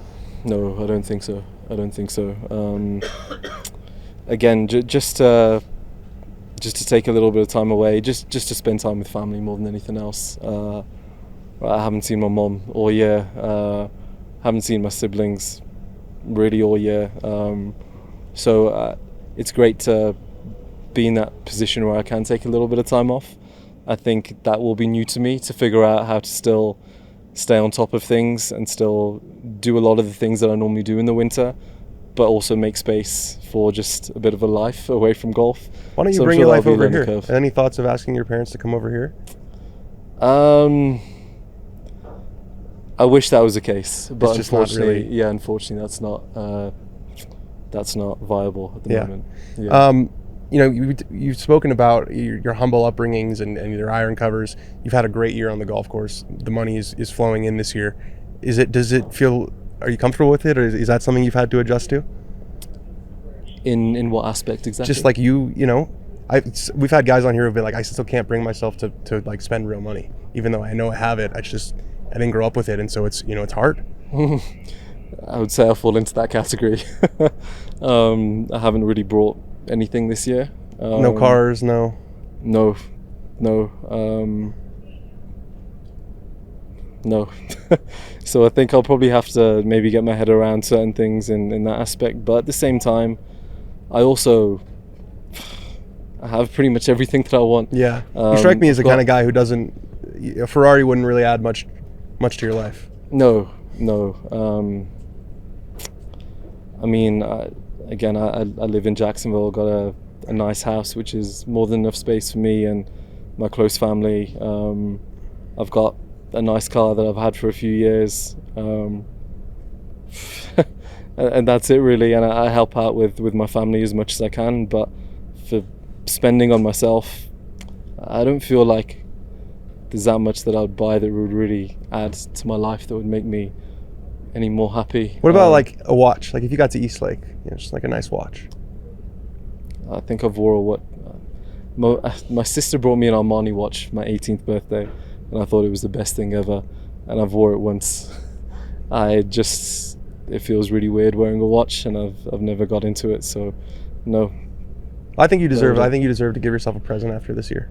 No, I don't think so. Again, just to take a little bit of time away, just to spend time with family more than anything else. I haven't seen my mom all year. Haven't seen my siblings really all year. So it's great to be in that position where I can take a little bit of time off. I think that will be new to me, to figure out how to still stay on top of things and still do a lot of the things that I normally do in the winter, but also make space for just a bit of a life away from golf. Why don't you bring your life over here? Any thoughts of asking your parents to come over here? I wish that was the case, but unfortunately, not really. Unfortunately, that's not viable at the moment. Yeah. You've spoken about your humble upbringings and your iron covers. You've had a great year on the golf course. The money is flowing in this year. Are you comfortable with it, or is that something you've had to adjust to? In what aspect exactly? Just like we've had guys on here who've been like, I still can't bring myself to like spend real money, even though I know I have it. I didn't grow up with it, and so it's hard. I would say I fall into that category. I haven't really brought anything this year. No cars, no. No. So I think I'll probably have to maybe get my head around certain things in that aspect. But at the same time, I have pretty much everything that I want. Yeah. You strike me as the kind of guy who a Ferrari wouldn't really add much to your life. No. I mean, again, I live in Jacksonville, got a nice house, which is more than enough space for me and my close family. I've got a nice car that I've had for a few years. And that's it really. And I help out with my family as much as I can, but for spending on myself, I don't feel like there's that much that I'd buy that would really add to my life that would make me any more happy. What about like a watch? Like if you got to East Lake, just like a nice watch. I think I've wore my sister brought me an Armani watch for my 18th birthday, and I thought it was the best thing ever, and I've wore it once. It feels really weird wearing a watch, and I've never got into it, so no. I think you deserve. Well I think you deserve to give yourself a present after this year.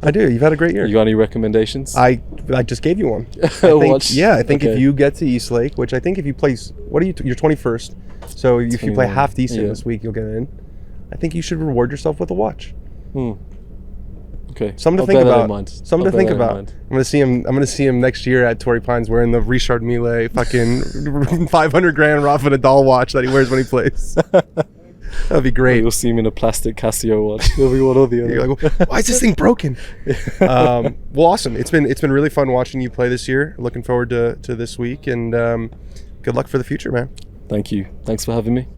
I do. You've had a great year. You got any recommendations? I just gave you one. I think, I think Okay. if you get to East Lake, which I think if you play, what are you? You're 21st. So if you play 21, half decent yeah. this week, you'll get in. I think you should reward yourself with a watch. Okay. Something to I'll think bear that in about. mind. Something I'll to bear think that in about. mind. I'm gonna see him next year at Torrey Pines wearing the Richard Mille fucking 500 grand Rafa Nadal watch that he wears when he plays. That'd be great. You'll see him in a plastic Casio watch. He'll be one or the other. You're like, well, why is this thing broken? Well, awesome. It's been really fun watching you play this year. Looking forward to this week, and good luck for the future, man. Thank you. Thanks for having me.